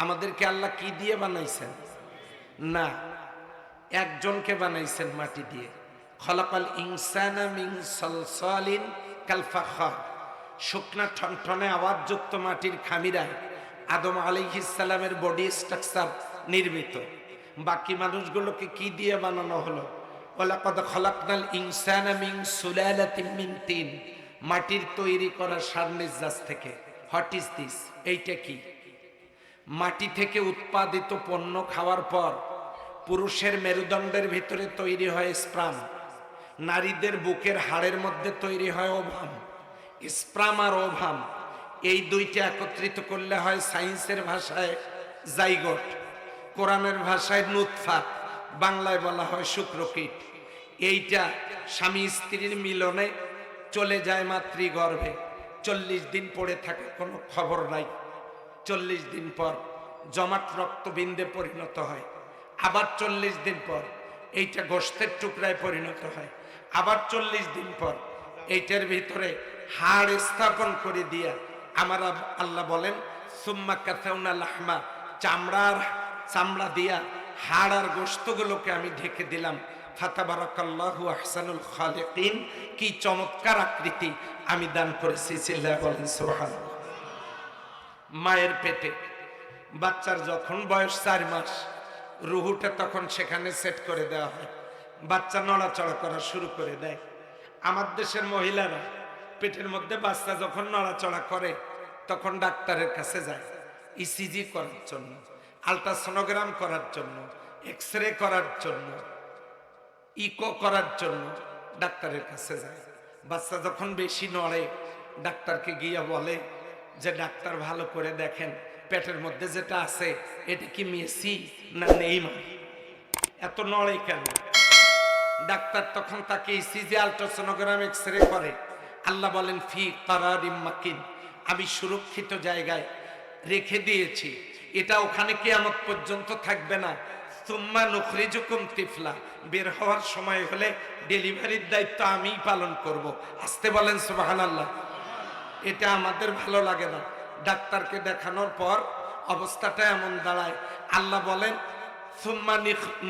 আমাদেরকে আল্লাহ কি দিয়ে বানাইছেন? না, একজনকে বানাইছেন মাটি দিয়ে। খলাকাল ইনসানা মিন সালসালিন কাল ফাখার, শুকনা ঠনঠনে আওয়াজযুক্ত মাটির খামিরায় আদম আলাইহিস সালামের বডি স্ট্রাকচার নির্মিত। বাকি মানুষগুলোকে কি দিয়ে বানানো হলো? ওয়ালাকাদ খলাকনাল ইনসানা মিন সুলালাতিন মিন তিন, মাটির তৈরি করা সারনিজাস থেকে। What is this? এইটা কি? মাটি থেকে উৎপাদিত পণ্য খাওয়ার পর পুরুষের মেরুদণ্ডের ভিতরে তৈরি হয় স্প্রাম, নারীদের বুকের হাড়ের মধ্যে তৈরি হয় ওভাম। স্প্রাম আর ওভাম এই দুইটা একত্রিত করলে হয় সায়েন্সের ভাষায় জাইগোট, কোরআনের ভাষায় নুতফা, বাংলায় বলা হয় শুক্রকীট। এইটা স্বামী স্ত্রীর মিলনে চলে যায় মাতৃগর্ভে। 40 দিন পড়ে থাকে, কোনো খবর নাই। 40 দিন পর জমাট রক্তবিন্দে পরিণত হয়। আবার 40 দিন পর এইটা গোশতের টুকরায় পরিণত হয়। আবার 40 দিন পর এইটার ভিতরে হাড় স্থাপন করে দিয়া আমার আল্লাহ বলেন সুম্মা কাসাউনা লাহমা, চামড়া দিয়া হাড় আর গোশতগুলোকে আমি ঢেকে দিলাম। ফাতাবারাকাল্লাহু আহসানুল খালিকিন, কি চমৎকার আকৃতি আমি দান করেছি। চিল্লায়া বলেন সুবহানাল্লাহ। মায়ের পেটে বাচ্চার যখন বয়স 4 মাস, রুহুটা তখন সেখানে সেট করে দেওয়া হয়। বাচ্চা নড়াচড়া করা শুরু করে দেয়। আমার দেশের মহিলারা পেটের মধ্যে বাচ্চা যখন নড়াচড়া করে তখন ডাক্তারের কাছে যায় ইসিজি করার জন্য, আলট্রাসোনোগ্রাম করার জন্য, এক্সরে করার জন্য, ইকো করার জন্য ডাক্তারের কাছে যায়। বাচ্চা যখন বেশি নড়ে ডাক্তারকে গিয়ে বলে যে ডাক্তার ভালো করে দেখেন পেটের মধ্যে যেটা আছে এটা কি মেসি না নেইমার, এত নড়ে কেন? ডাক্তার তখন তাকে ইসিজি, আলট্রাসোনোগ্রাম, এক্সরে করে। আল্লাহ বলেন ফি কারারিম মাকিন, আমি সুরক্ষিত জায়গায় রেখে দিয়েছি, এটা ওখানে কিয়ামত পর্যন্ত থাকবে না। সুম্মা নুখরিজুকুম তিফলা, বের হওয়ার সময় হলে ডেলিভারির দায়িত্ব আমিই পালন করব। আসতে বলেন সুবহানাল্লাহ। এটা আমাদের ভালো লাগে না। ডাক্তারকে দেখানোর পর অবস্থাটা এমন দাঁড়ায়, আল্লাহ বলেন সুম্মা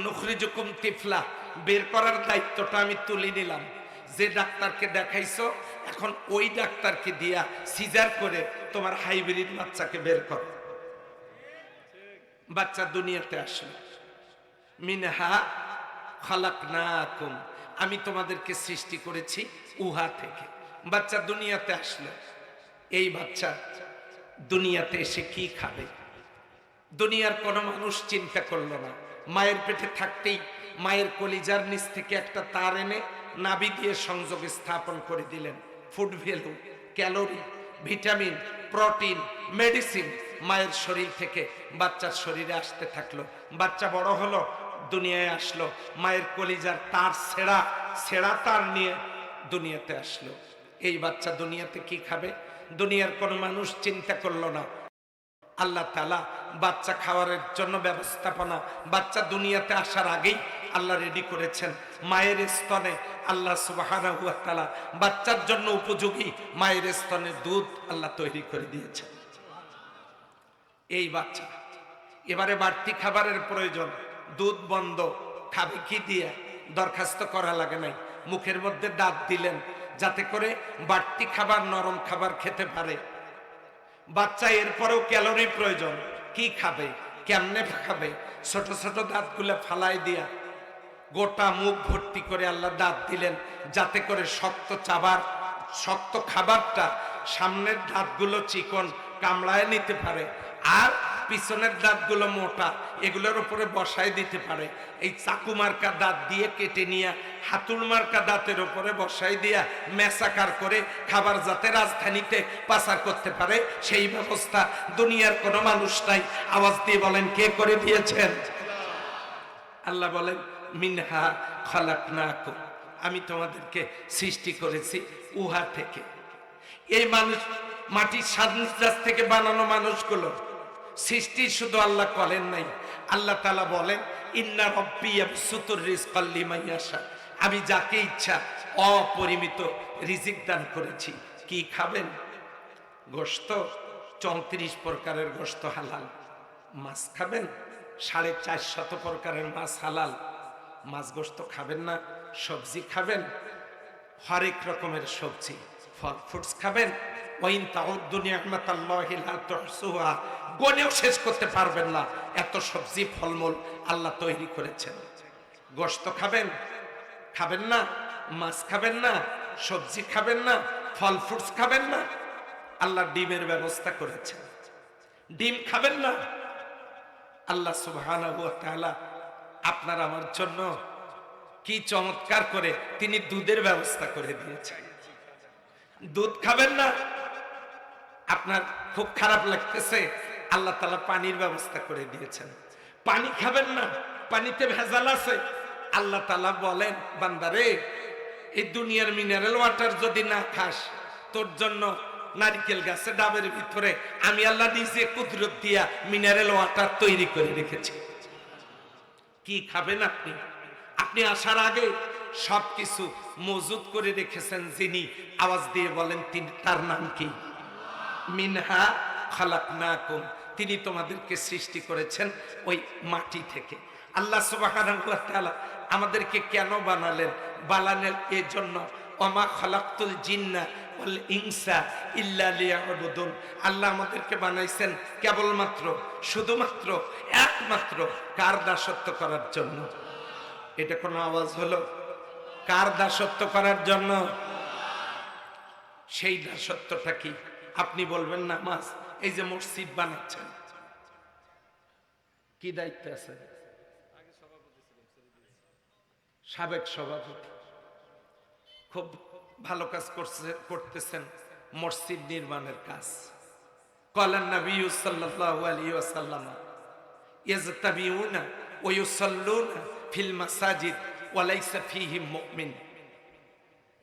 নুখরিজুকুম তিফলা, বের করার দায়িত্বটা আমি তুলে নিলাম। যে ডাক্তারকে দেখাইছো এখন ওই ডাক্তারকে দিয়া সিজার করে তোমার হাইব্রিড বাচ্চাকে বের করো। বাচ্চা দুনিয়াতে আসলো। মিনহা খালাকনাকুম, আমি তোমাদেরকে সৃষ্টি করেছি উহা থেকে। বাচ্চা দুনিয়াতে আসলো। এই বাচ্চা দুনিয়াতে এসে কি খাবে? দুনিয়ার কোনো মানুষ চিন্তা করলো না। মায়ের পেটে থাকতেই মায়ের কলিজার নিচ থেকে একটা তার এনে নাভি দিয়ে সংযোগ স্থাপন করে দিলেন। Food value, calorie, vitamin, protein, medicine মায়ের শরীর থেকে বাচ্চার শরীরে আসতে থাকলো। বাচ্চা বড় হলো, দুনিয়ায় আসলো, মায়ের কলিজার তার ছেঁড়া তার নিয়ে দুনিয়াতে আসলো। এই বাচ্চা দুনিয়াতে কি খাবে? দুনিয়ার কোনো মানুষ চিন্তা করলো না। আল্লাহ তাআলা বাচ্চা খাওয়ারের জন্য ব্যবস্থাপনা বাচ্চা দুনিয়াতে আসার আগেই আল্লাহ রেডি করেছেন। মায়ের স্তনে আল্লাহ সুবহানাহু ওয়া তাআলা বাচ্চার জন্য উপযোগী মায়ের স্তনে দুধ আল্লাহ তৈরি করে দিয়েছেন। এই বাচ্চা এবারে বাড়তি খাবারের প্রয়োজন, দুধ বন্ধ, খাবে কি দিয়ে? দরখাস্ত করা লাগে নাই, মুখের মধ্যে দাঁত দিলেন যাতে করে বাড়তি খাবার, নরম খাবার খেতে পারে। বাচ্চা এরপরেও ক্যালোরি প্রয়োজন, কি খাবে, কেমনে খাবে? ছোট ছোট দাঁতগুলো ফালাই দিয়া গোটা মুখ ভর্তি করে আল্লাহ দাঁত দিলেন যাতে করে শক্ত খাবারটা সামনের দাঁতগুলো চিকন কামড়ায় নিতে পারে, আর পিছনের দাঁতগুলো মোটা, এগুলোর উপরে বসায় দিতে পারে। এই চাকু মার্কা দাঁত দিয়ে কেটে নিয়ে হাতুল মার্কা দাঁতের উপরে বসাই দিয়া মেসাকার করে খাবার যাতে রাজধানীতে পাচার করতে পারে সেই ব্যবস্থা দুনিয়ার কোনো মানুষ নাই। আওয়াজ দিয়ে বলেন কে করে দিয়েছেন? আল্লাহ বলেন মিনহা খালাকনাকুম, আমি তোমাদেরকে সৃষ্টি করেছি উহা থেকে। এই মানুষ মাটির সাদনিজাস থেকে বানানো মানুষগুলো সৃষ্টি শুধু আল্লাহ করেন নাই। আল্লাহ তাআলা বলেন ইন্না রাব্বি ইয়াবসুতুর রিজকা লিমান ইয়াশা, আমি যাকে ইচ্ছা অপরিমিত রিজিক দান করেছি। কি খাবেন? গোশত, 34 প্রকারের গোশত হালাল। মাছ খাবেন, 450 প্রকারের মাছ হালাল, মাছ গোস্ত খাবেন না, সবজি খাবেন, হরেক রকমের সবজি, ফল ফ্রুটস খাবেন। ওয়াইন তাউদ্দু নি'মাতাল্লাহি লা তুহসুহা, গনেও শেষ করতে পারবেন না এত সবজি ফলমূল আল্লাহ তৈরি করেছেন। গোস্ত খাবেন, খাবেন না, মাছ খাবেন না, সবজি খাবেন না, ফল ফ্রুটস খাবেন না, আল্লাহ ডিমের ব্যবস্থা করেছেন, ডিম খাবেন না। আল্লাহ সুবহানাহু ওয়া তাআলা আপনার আমার জন্য কি চমৎকার করে তিনি দুধের ব্যবস্থা করে দিয়েছেন। দুধ খাবেন না, আপনার খুব খারাপ লাগতেছে, আল্লাহ তাআলা পানির ব্যবস্থা করে দিয়েছেন। পানি খাবেন না, পানিতে ভেজাল আছে, আল্লাহ তাআলা বলেন বান্দারে এই দুনিয়ার মিনারেল ওয়াটার যদি না খাস, তোর জন্য নারকেল গাছে ডাবের ভিতরে আমি আল্লাহ নিজে কুদরত দিয়া মিনারেল ওয়াটার তৈরি করে রেখেছি। কি খাবেন আপনি? আপনি আসার আগে সবকিছু মজুদ করে রেখেছেন যিনি, আওয়াজ দিয়ে বলেন তিনি, তার নাম কি? মিনহা খালাকনাকুম, তিনি তোমাদেরকে সৃষ্টি করেছেন ওই মাটি থেকে। আল্লাহ সুবহানাহু ওয়া তাআলা আমাদেরকে কেন বানালেন? বানালেন এই জন্য, ওমা খালাকতুল জিন্না ওয়াল ইনসা ইল্লা লিয়াবুদুন। আল্লাহ আমাদেরকে বানাইছেন কেবলমাত্র, শুধুমাত্র, একমাত্র কার দাসত্ব করার জন্য। এটা কোনো আওয়াজ হলো? কার দাসত্ব করার জন্য? সেই দাসত্বটা কি? আপনি বলবেন নামাজ। এই যে মসজিদ বানাচ্ছেন, কি দায়িত্ব আছে? সাবেক সভাপতি খুব ভালো কাজ করতেছেন, মসজিদ নির্মাণের কাজ। ক্বালান নবী সাল্লাল্লাহু আলাইহি ওয়াসাল্লাম ইয়াজতাবিউনা ওয়া ইউসাল্লুনা ফিল মাসাজিদ ওয়া লাইসা ফীহিম মুমিন।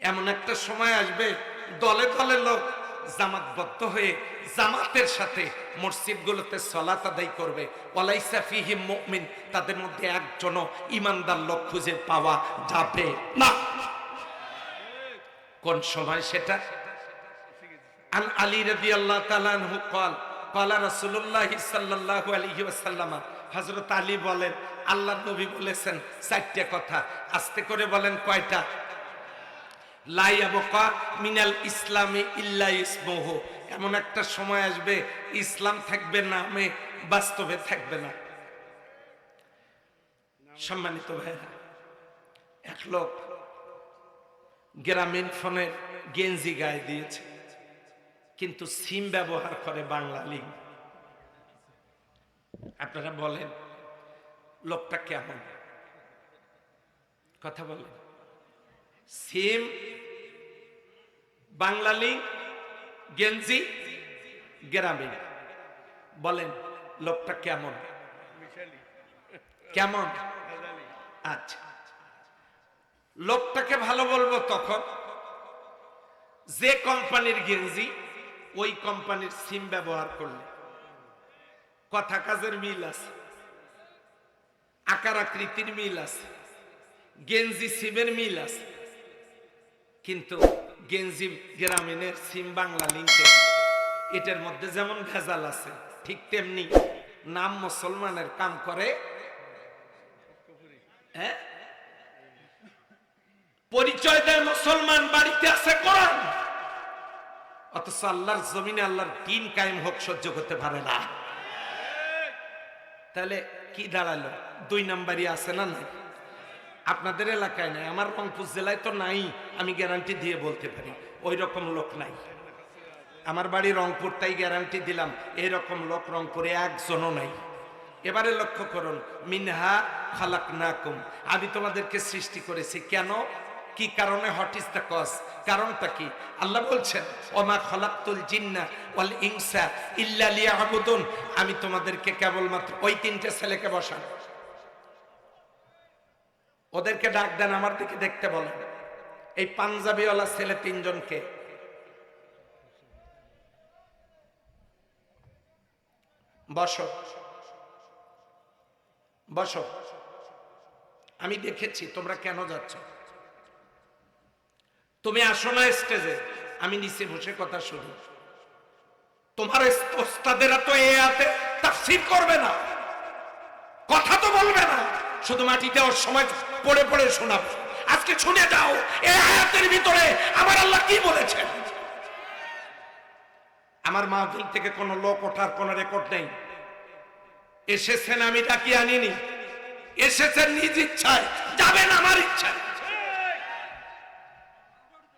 এমন একটা সময় আসবে দলে দলে লোক জামাতবদ্ধ হয়ে জামাতের সাথে মসজিদগুলোতে সালাত আদায় করবে, ওয়া লাইসা ফীহিম মুমিন, তাদের মধ্যে একজনও ঈমানদার লোক খুঁজে পাওয়া যাবে না। কোন সময় সেটা? আন আলী রাদিয়াল্লাহু তাআলা আনহু قال قال رسول الله সাল্লাল্লাহু আলাইহি ওয়াসাল্লাম, হযরত আলী বলেন আল্লাহর নবী বলেছেন চারটি কথা। আস্তে করে বলেন কয়টা? লা ইয়াবকা মিনাল ইসলামি ইল্লা ইসমুহু, এমন একটা সময় আসবে ইসলাম থাকবে নামে, বাস্তবে থাকবে না। সম্মানিত ভাইরা, এক লোক গ্রামীণ ফোনের গেঞ্জি গায়ে দিয়েছে, কিন্তু সিম ব্যবহার করে বাংলা লিঙ্ক। আপনারা বলেন লোকটা কেমন? কথা বলেন। সিম বাংলা লিঙ্ক, গেঞ্জি গ্রামীণ, বলেন লোকটা কেমন? কেমন? আচ্ছা, লোকটাকে ভালো বলবো তখন যে কোম্পানির গেঞ্জি ওই কোম্পানির সিম ব্যবহার করলে। কথা কাজের মিল আছে, আকার আকৃতির মিল আছে, গেঞ্জি সিমের মিল আছে, কিন্তু গেঞ্জি গ্রামীণের সিম বাংলা লিঙ্কের, এটার মধ্যে যেমন ভেজাল আছে ঠিক তেমনি নাম মুসলমানের কাম করে। হ্যাঁ, পরিচয় দেয় মুসলমান, বাড়িতে আছে কোরআন, অথচ আল্লাহর জমিনে আল্লাহর দ্বীন কায়েম হোক সহ্য করতে পারে না। তাহলে কি দাঁড়ালো? দুই নাম্বারই আছে না নাই? আপনাদের এলাকায় নাই, আমার রংপুর জেলায় তো নাই, আমি গ্যারান্টি দিয়ে বলতে পারি ওই রকম লোক নাই। আমার বাড়ি রংপুর, তাই গ্যারান্টি দিলাম এইরকম লোক রংপুরে একজনও নাই। এবারে লক্ষ্য করুন, মিনহা খালাকনাকুম, আমি তোমাদেরকে সৃষ্টি করেছি। কেন? কি কারণে? What is the cause? কারণটা কি? আল্লাহ বলছেন ওমা খালাকতুল জিন্না ওয়াল ইনসা ইল্লা লিয়াবুদুন, আমি তোমাদেরকে কেবলমাত্র, ওই তিনটে ছেলেকে বসান, ওদেরকে ডাক দেন, আমার দিকে দেখতে বলেন। এই পাঞ্জাবিওয়ালা ছেলে তিনজনকে বসো, বসো। আমি দেখেছি তোমরা কেন যাচ্ছ। তুমি আসো না স্টেজে, আমি নিচে বসে কথা শুনি। তোমার ওস্তাদেরা তো এ আতে তাফসীর করবে না, কথা তো বলবে না, শুধু মাটিতে ওর সময় পড়ে পড়ে শোনাবে। আজকে শুনে যাও এই আয়াতের ভিতরে আমার আল্লাহ কি বলেছেন। আমার মাহফিল থেকে কোনো লোক ওঠার কোনো রেকর্ড নেই। এসেছেন, আমি ডাকি আনিনি, এসেছেন নিজ ইচ্ছায়, যাবেন আমার ইচ্ছায়।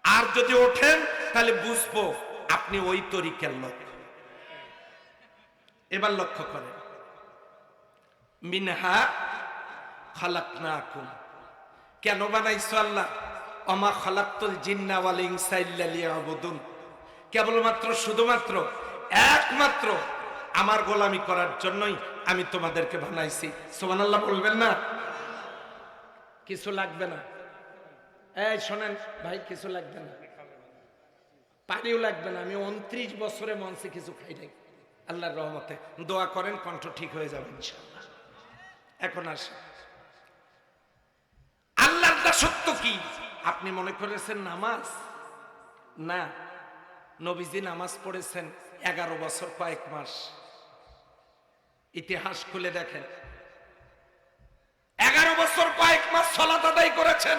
আর যদি ওঠেন তাহলে বুঝবো আপনি ওই তরিকার লোক। এবার লক্ষ্য করেন, মিনহা খালাকনাকুম, কেন বানাইছো আল্লাহ? ওমা খালাকতুল জিন্না ওয়াল ইনসা ইল্লা লিয়াবুদুন, কেবলমাত্র শুধুমাত্র একমাত্র আমার গোলামি করার জন্যই আমি তোমাদেরকে বানাইছি। সুবহানাল্লাহ বলবেন না? কিছু লাগবে না। এই শোনেন ভাই, কিছু লাগবে না, পানিও লাগবে না। আমি 29 বছরে মঞ্চে কিছু খাই নাই, আল্লাহর রহমতে। দোয়া করেন, কণ্ঠ ঠিক হয়ে যাবে ইনশাআল্লাহ। এখন আসেন, আল্লাহর দাসত্ব কি? আপনি মনে করেছেন নামাজ? না, নবীজি নামাজ পড়েছেন 11 বছর কয়েক মাস। ইতিহাস খুলে দেখেন, 11 বছর কয়েক মাস সালাত আদায় করেছেন।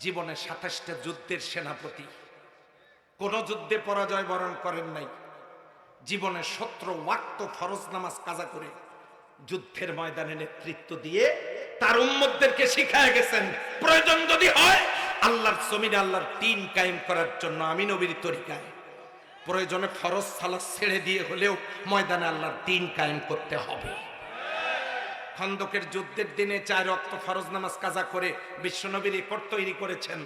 জীবনে 27টা যুদ্ধের সেনাপতি, কোন যুদ্ধে পরাজয় বরণ করেন নাই। জীবনে 17 ওয়াক্ত ফরজ নামাজ কাজা করে যুদ্ধের ময়দানে নেতৃত্ব দিয়ে তার উম্মতদেরকে শিখায় গেছেন, প্রয়োজন যদি হয় আল্লাহর জমিনে আল্লাহর দ্বীন কায়েম করার জন্য আমি নবীর তরিকায় প্রয়োজনে ফরজ সালাত ছেড়ে দিয়ে হলেও ময়দানে আল্লাহর দ্বীন কায়েম করতে হবে। খন্দকের যুদ্ধের দিনে 4 ওয়াক্ত ফরজ নামাজ কাজা করে বিশ্বনবী রেকর্ড তৈরি করেছেন।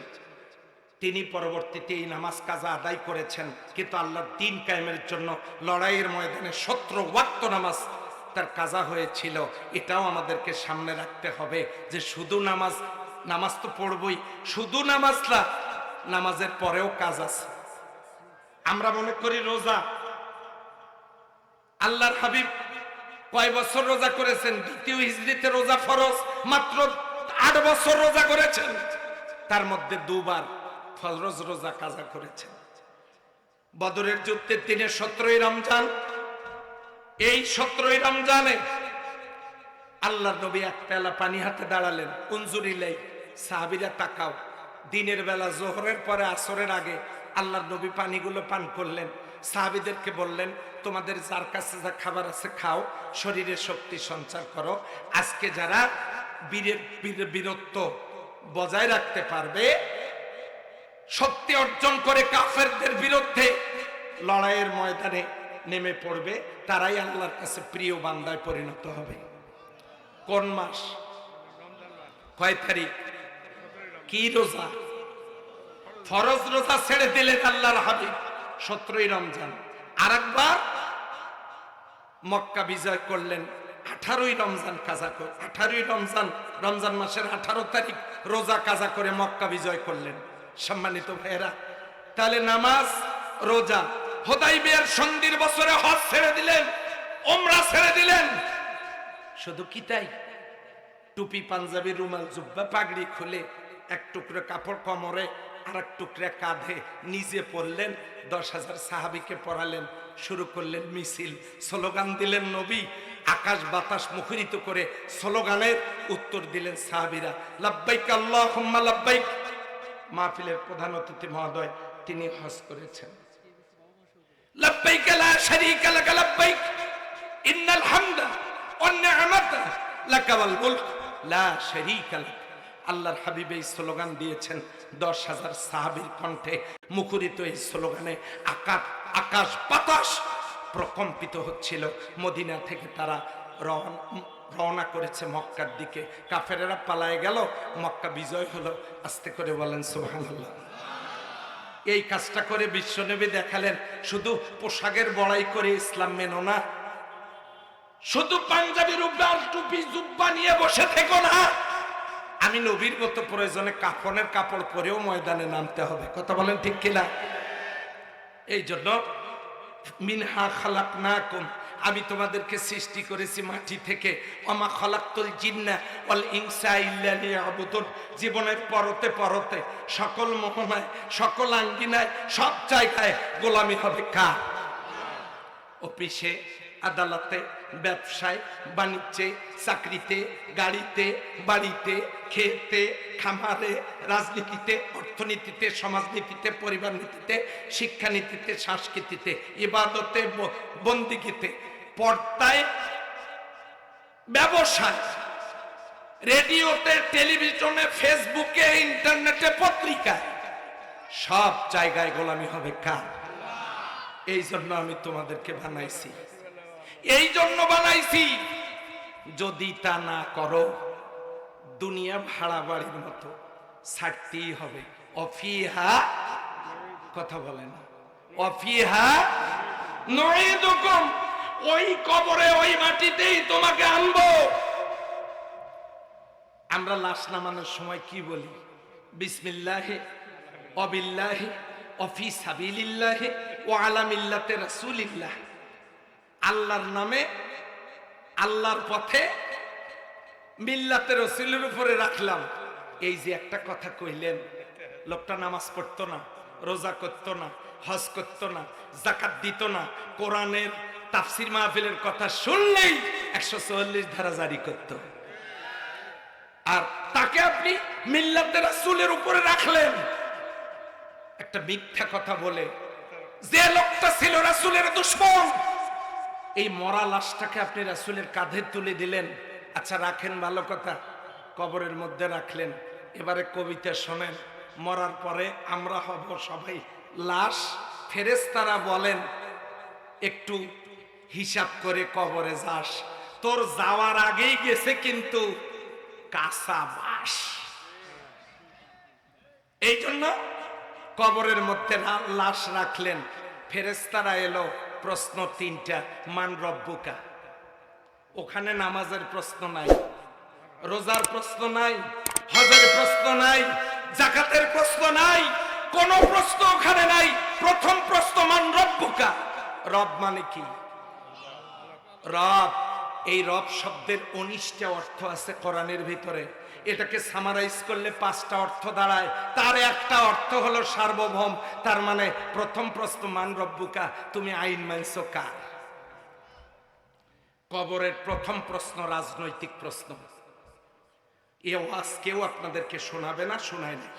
তিনি পরবর্তীতে এই নামাজ কাজা আদায় করেছেন, কিন্তু আল্লাহর দ্বীন কায়েমের জন্য লড়াইয়ের ময়দানে 17 ওয়াক্ত নামাজ তার কাজা হয়েছিল। এটাও আমাদেরকে সামনে রাখতে হবে যে শুধু নামাজ তো পড়বই, শুধু নামাজ না, নামাজের পরেও কাজ আছে। আমরা মনে করি রোজা, আল্লাহর হাবিব কয় বছর রোজা করেছেন? দ্বিতীয় হিজরিতে রোজা ফরজ, মাত্র 8 বছর রোজা করেছেন, তার মধ্যে 2 বার ফরজ রোজা কাজা করেছেন। বদরের যুদ্ধের দিনে 17ই রমজান, এই 17ই রমজানে আল্লাহর নবী এক পেলা পানি হাতে দাঁড়ালেন, উনজুরিলাই, সাহাবীরা তাকাও। দিনের বেলা জোহরের পরে আসরের আগে আল্লাহর নবী পানিগুলো পান করলেন। সাহাবীদেরকে বললেন, তোমাদের যার কাছে যা খাবার আছে খাও, শরীরে শক্তি সঞ্চার করো। আজকে যারা বীরত্ব বজায় রাখতে পারবে, শক্তি অর্জন করে কাফেরদের বিরুদ্ধে লড়াইয়ের ময়দানে নেমে পড়বে, তারাই আল্লাহর কাছে প্রিয় বান্দায় পরিণত হবে। কোন মাস? কয় তারিখ? কি রোজা? ফরজ রোজা ছেড়ে দিলেন আল্লাহর হাবিব 17ই রমজান। আরেকবার মক্কা বিজয় করলেন 18ই রমজান কাজা করে, 18ই রমজান, রমজান মাসের 18 তারিখ রোজা কাজা করে মক্কা বিজয় করলেন। সম্মানিত ভাইয়েরা, তাহলে নামাজ, রোজা, হুদাইবিয়ার সন্ধির বছরে হজ ছেড়ে দিলেন, উমরা ছেড়ে দিলেন। শুধু কি তাই? টুপি, পাঞ্জাবি, রুমাল, জুব্বা, পাগড়ি খুলে এক টুকরো কাপড় কোমরে আর এক টুকরা কাঁধে নিজে পরলেন, 10,000 সাহাবীকে পড়ালেন, শুরু করলেন মিছিল, স্লোগান দিলেন নবী। আকাশ বাতাস মুখরিত করে স্লোগানের উত্তর দিলেন সাহাবীরা, লাব্বাইক আল্লাহুম্মা লাব্বাইক। মাহফিলের প্রধান অতিথি মহোদয়, তিনি হজ করেছেন। লাব্বাইক লা শারীকা লাক লাব্বাইক ইন্নাল হামদা ওয়ান নি'মাতা লাকা ওয়াল মুলক লা শারীকা লাক। আল্লাহর হাবিব এই স্লোগান দিয়েছেন, 10,000 সাহাবীর কণ্ঠে মুখরিত এই স্লোগানে আকাশ বাতাস প্রকম্পিত হচ্ছিল। মদিনা থেকে তারা রওনা করেছে মক্কার দিকে। কাফেরেরা পালায়ে গেল, মক্কা বিজয় হলো। আস্তে করে বলেন সুবহানাল্লাহ। এই কাজটা করে বিশ্বনবী দেখালেন, শুধু পোশাকের বড়াই করে ইসলাম মেনো না, শুধু পাঞ্জাবি, রুমাল, টুপি, জুব্বা নিয়ে বসে থেকো না। আমি নবীর মতো প্রয়োজনে কাফনের কাপড় পরেও ময়দানে নামতে হবে। কথা বলেন ঠিক কিনা? এই জন্য মিনহা খালাকনাকুম, আমি তোমাদেরকে সৃষ্টি করেছি মাটি থেকে। ওমা খালাকতুল জিন্না ওয়াল ইনসা ইল্লা লিয়াবুদুন। জীবনের পরতে পরতে সকল মোহনায়, সকল আঙ্গিনায়, সব জায়গায় গোলামি হবে কার? অফিসে, আদালতে, ব্যবসায়, বাণিজ্যে, চাকরিতে, গাড়িতে, বাড়িতে, খেতে, খামারে, রাজনীতিতে, অর্থনীতিতে, সমাজনীতিতে, পরিবার নীতিতে, শিক্ষানীতিতে, সংস্কৃতিতে, ইবাদতে, বন্দিগিতে, পর্দায়, ব্যবসায়, রেডিওতে, টেলিভিশনে, ফেসবুকে, ইন্টারনেটে, পত্রিকায়, সব জায়গায় গোলামি হবে কার? এই জন্য আমি তোমাদেরকে বানাইছি, এই জন্য বানাইছি। যদি তা না করো দুনিয়া ভাড়া বাড়ির মতো ছাড়তেই হবে। অফিহা, কথা বলেন, অফিহা নুঈদুকুম, ওই কবরে ওই মাটিতেই তোমাকে আনবো। আমরা লাশ নামানোর সময় কি বলি? বিসমিল্লাহি অবিল্লাহি অফি সাবিলিল্লাহি ও আলা মিল্লাতে রাসূলিল্লাহ। আল্লাহর নামে, আল্লাহর পথে, মিল্লাতে রাসূলের উপরে রাখলাম। এই যে একটা কথা কইলেন, লোকটা নামাজ পড়তো না, রোজা করতো না, হজ করতো না, যাকাত দিত না, কোরআনের তাফসীর মাহফিলের কথা শুনলেই 144 ধারা জারি করত, আর তাকে আপনি মিল্লাতে রাসূলের উপরে রাখলেন একটা মিথ্যা কথা বলে। যে লোকটা ছিল রাসূলের দুশমন, এই মরা লাশটাকে আপনি রাসূলের কাঁধে তুলে দিলেন। আচ্ছা রাখেন, ভালো কথা, কবরের মধ্যে রাখলেন। এবারে কবিতা শোনেন, মরার পরে আমরা হব সবাই লাশ। ফেরেশতারা বলেন একটু হিসাব করে কবরে যাস, তোর যাওয়ার আগেই গেছে কিন্তু কাঁচা বাস। এই জন্য কবরের মধ্যে লাশ রাখলেন। ফেরেশতারা এলো, প্রশ্ন তিনটা। মান রব্বুকা, ওখানে নামাজের প্রশ্ন নাই, রোজার প্রশ্ন নাই, হজের প্রশ্ন নাই, যাকাতের প্রশ্ন নাই, কোন প্রশ্ন ওখানে নাই। প্রথম প্রশ্ন মান রব্বুকা। রব মানে কি? রব, এই রব শব্দের 19টা অর্থ আছে কোরআনের ভিতরে। এটাকে সামারাইজ করলে 5টা অর্থ দাঁড়ায়, তার একটা অর্থ হলো সার্বভৌম। তার মানে প্রথম প্রশ্ন মান রব্বুকা, তুমি আইন মানছো কার? কবরের প্রথম প্রশ্ন রাজনৈতিক প্রশ্ন। এ ওয়াজ কেউ আপনাদেরকে শোনাবে না, শোনায় না।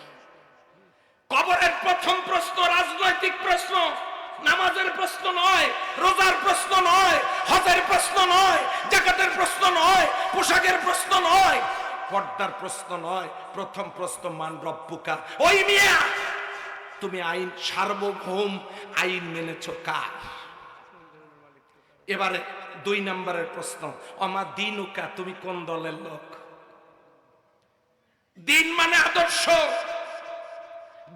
কবরের প্রথম প্রশ্ন রাজনৈতিক প্রশ্ন। নামাজের প্রশ্ন নয়, রোজার প্রশ্ন নয়, হজের প্রশ্ন নয়, যাকাতের প্রশ্ন নয়, পোশাকের প্রশ্ন নয়, পর্দার প্রশ্ন নয়। প্রথম প্রশ্ন মান রব্বুকা। ওই মিয়া, তুমি আইন সার্বভৌম আইন মেনেছো কার? এবারে 2 নম্বরের প্রশ্ন, অমা দিনুকা, তুমি কোন দলের লোক? দিন মানে আদর্শ,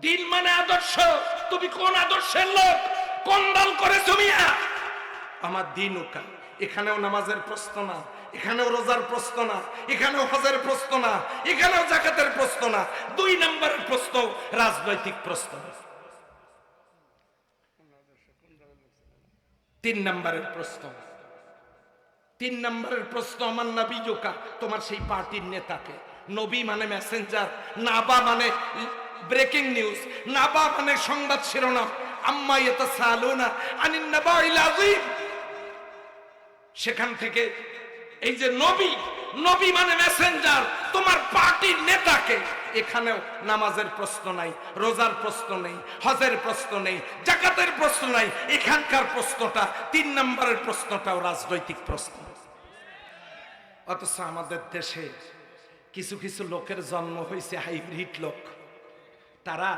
দিন মানে আদর্শ। তুমি কোন আদর্শের লোক, কোন দল করেছো মিয়া? আমার দিনুকা। এখানেও নামাজের প্রশ্ন না, এখানেও রোজার প্রশ্ন না, এখানেও হজের প্রশ্ন না, এখানেও যাকাতের প্রশ্ন না। 2 নম্বরের প্রশ্ন রাজনৈতিক প্রশ্ন। 3 নম্বরের প্রশ্ন, 3 নম্বরের প্রশ্ন আমার নবী জোকা, তোমার সেই পার্টির নেতাকে। নবী মানে মেসেঞ্জার, নাবা মানে ব্রেকিং নিউজ, নাবা মানে সংবাদ শিরোনাম। আম্মা ইয়াতাসালুনা আনিন নাবাইল আযীম, সেখান থেকে এই যে নবী, নবী মানে মেসেঞ্জার, তোমার পার্টির নেতাকে। এখানেও নামাজের প্রশ্ন নাই, রোজার প্রশ্ন নেই, হজের প্রশ্ন নেই, যাকাতের প্রশ্ন নাই। এখানকার প্রশ্নটা 3 নম্বরের প্রশ্নটাও রাজনৈতিক প্রশ্ন। অথচ আমাদের দেশে কিছু কিছু লোকের জন্ম হয়েছে হাইব্রিড লোক। তারা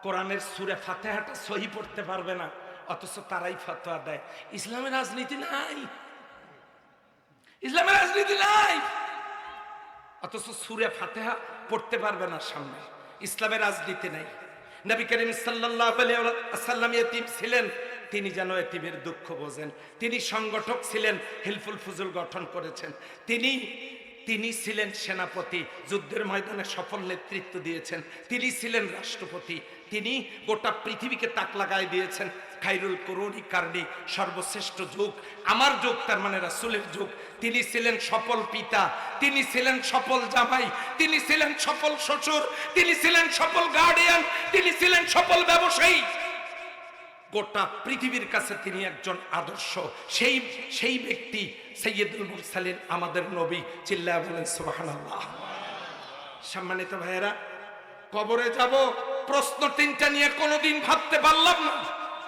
কোরআনের সূরা ফাতিহাটা সহি পড়তে পারবে না, অথচ তারাই ফতোয়া দেয় ইসলামের রাজনীতি নাই, ইসলামের রাজনীতি নাই। অথচ সূরা ফাতিহা পড়তে পারবে না সামনে, ইসলামের রাজনীতি নাই। নবী করিম সাল্লাল্লাহু আলাইহি ওয়াসাল্লাম ইতিম ছিলেন, তিনি যেন এতিমের দুঃখ বোঝেন। তিনি সংগঠক ছিলেন, হিলফুল ফুজুল গঠন করেছেন। তিনি ছিলেন সেনাপতি, যুদ্ধের ময়দানে সফল নেতৃত্ব দিয়েছেন। তিনি ছিলেন রাষ্ট্রপতি, তিনি গোটা পৃথিবীকে তাক লাগাই দিয়েছেন। খাইরুল কুরুনি কারনি, সর্বশ্রেষ্ঠ যুগ আমার যুগ, তার মানে রাসূলের যুগ। তিনি ছিলেন সফল পিতা, তিনি ছিলেন সফল জামাই, তিনি ছিলেন সফল শ্বশুর, তিনি ছিলেন সফল গার্ডিয়ান, তিনি ছিলেন সফল ব্যবসায়ী। গোটা পৃথিবীর কাছে তিনি একজন আদর্শ। সেই সেই ব্যক্তি সাইয়্যিদুল মুরসালিন, আমাদের নবী। চিল্লায়া বলেন সুবহানাল্লাহ। সম্মানিত ভাইয়েরা, কবরে যাব, প্রশ্ন তিনটা নিয়ে কোনোদিন ভাবতে পারলাম না।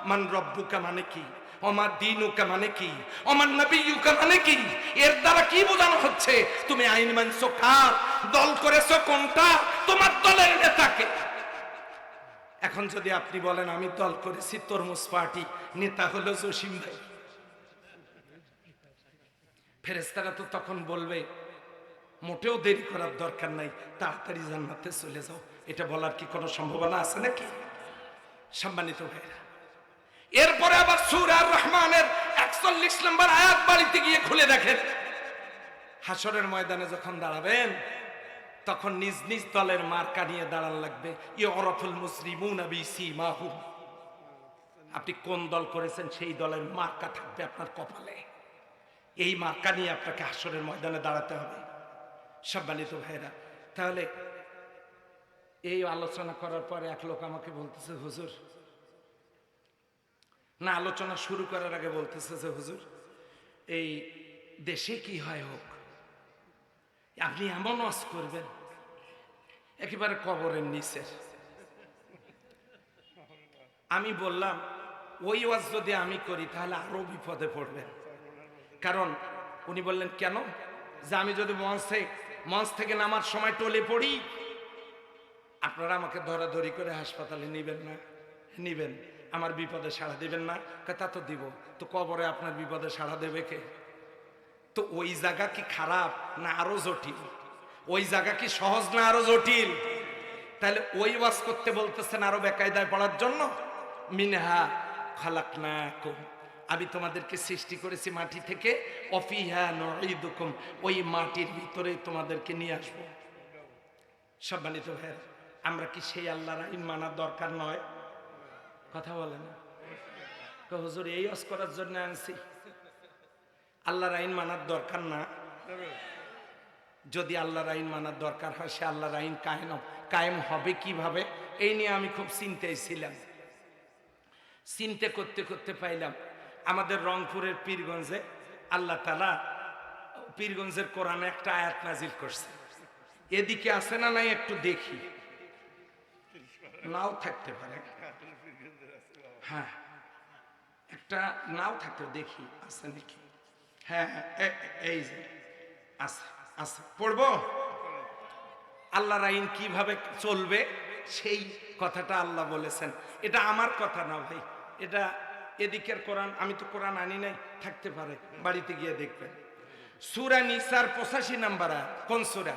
মান রব্বুকা মানে কি, ওমার দীনুকা মানে কি, ওমার নবিয়ুকা মানে কি? এর দ্বারা কি বোঝানো হচ্ছে? তুমি আইন মানছো কার, দল করেছো কোনটা, তোমার দলের নেতাকে। এখন যদি আপনি বলেন আমি দল করেছি তরমুজ পার্টি, নেতা হলো জসিম ভাই, ফেরেশতারা তো তখন বলবে মোটেও দেরি করার দরকার নাই, তাড়াতাড়ি জান্নাতে চলে যাও। এটা বলার কি কোনো সম্ভাবনা আছে নাকি? সম্মানিত ভাইরা, এরপরে আবার সূরা আর রহমানের 41 নম্বর আয়াত বাড়িতে গিয়ে খুলে দেখেন, হাসরের ময়দানে যখন দাঁড়াবেন তখন নিজ নিজ দলের মার্কা নিয়ে দাঁড়ান লাগবে। ইউরাফুল মুসলিমুনা বিসীমাহুম, আপনি কোন দল করেছেন সেই দলের মার্কা থাকবে আপনার কপালে। এই মার্কা নিয়ে আপনাকে হাসরের ময়দানে দাঁড়াতে হবে। সম্মানিত ভাইরা, তাহলে এই আলোচনা করার পরে এক লোক আমাকে বলতেছে, হুজুর, না আলোচনা শুরু করার আগে বলতেছে যে হুজুর, এই দেশে কি হয় হোক, আপনি এমন ওয়াজ করবেন একেবারে কবরের নিচে। আমি বললাম ওই ওয়াজ যদি আমি করি তাহলে আরো বিপদে পড়বেন। কারণ উনি বললেন কেন? যে আমি যদি মঞ্চ থেকে নামার সময় টলে পড়ি, আপনারা আমাকে ধরাধরি করে হাসপাতালে নিবেন না? নিবেন। আমার বিপদে সাড়া দিবেন না? তা তো দিব। তো কবরে আপনার বিপদে সাড়া দেবে কে? তো ওই জায়গা কি খারাপ না আরো জটিল? ওই জায়গা কি সহজ না আরো জটিল? তাহলে ওই ওয়াজ করতে বলতেছেন আরো বেকায়দায় পড়ার জন্য। মিনহা খালাকনাকুম, আমি তোমাদেরকে সৃষ্টি করেছি মাটি থেকে, অফিহা নুঈদুকুম, ওই মাটির ভিতরে তোমাদেরকে নিয়ে আসবো। সম্মানিত ভাইয়েরা, আমরা কি সেই আল্লাহর আইন মানার দরকার নয়? কথা বলে না হুজুর, এই ওয়াজ করার জন্য আনছি, আল্লাহর আইন মানার দরকার না? যদি আল্লাহর আইন মানার দরকার হয়, সে আল্লাহর আইন কায়েম হবে কিভাবে? এই নিয়ে আমি খুব চিন্তায় ছিলাম। চিন্তা করতে করতে পাইলাম আমাদের রংপুরের পীরগঞ্জে আল্লাহ তাআলা পীরগঞ্জের কোরআনে একটা আয়াত নাজিল করছে। এদিকে আছে না নাই একটু দেখি, নাও থাকতে পারে, হ্যাঁ একটা নাও থাকতে দেখি আছে নাকি। হ্যাঁ এই যে আছে আছে, পড়বো। আল্লাহর আইন কিভাবে চলবে সেই কথাটা আল্লাহ বলেছেন। এটা আমার কথা না ভাই, এটা এদিকের কোরআন। আমি তো কোরআন আনি নাই, থাকতে পারে, বাড়িতে গিয়ে দেখবেন। সূরা নিসার 85 নম্বর আয়াত। কোন সূরা?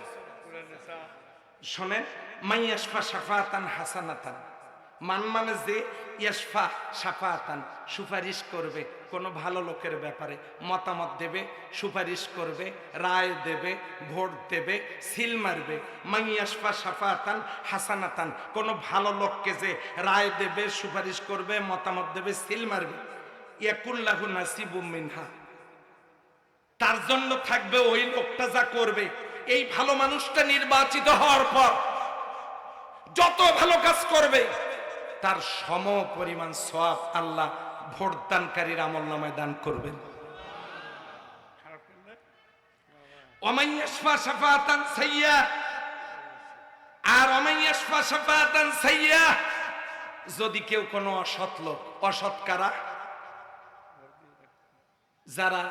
শোনেন, মাইয়াশফা শাফাতান হাসানাতান, মান মানে যে, ইয়াশফা শাফাতান সুপারিশ করবে কোনো ভালো লোকের ব্যাপারে, মতামত দেবে, সুপারিশ করবে, রায় দেবে, ভোট দেবে, সিল মারবে। মাইয়াশফা শাফাতান হাসানাতান, কোনো ভালো লোককে যে রায় দেবে, সুপারিশ করবে, মতামত দেবে, সিল মারবে, ইয়াকুল্লাহু নাসিবুম মিনহা, তার জন্য থাকবে ওই লোকটা যা করবে। এই ভালো মানুষটা নির্বাচিত হওয়ার পর যত ভালো কাজ করবে তার সম পরিমাণ সওয়াব আল্লাহ ভোটদানকারীর আমলনামায় দান করবেন। ওমাইয়াশফা শাফাতান সাইয়্যা, আর ওমাইয়াশফা শাফাতান সাইয়্যা, যদি কেউ কোনো অসৎ লোক, অসৎ কারা? যারা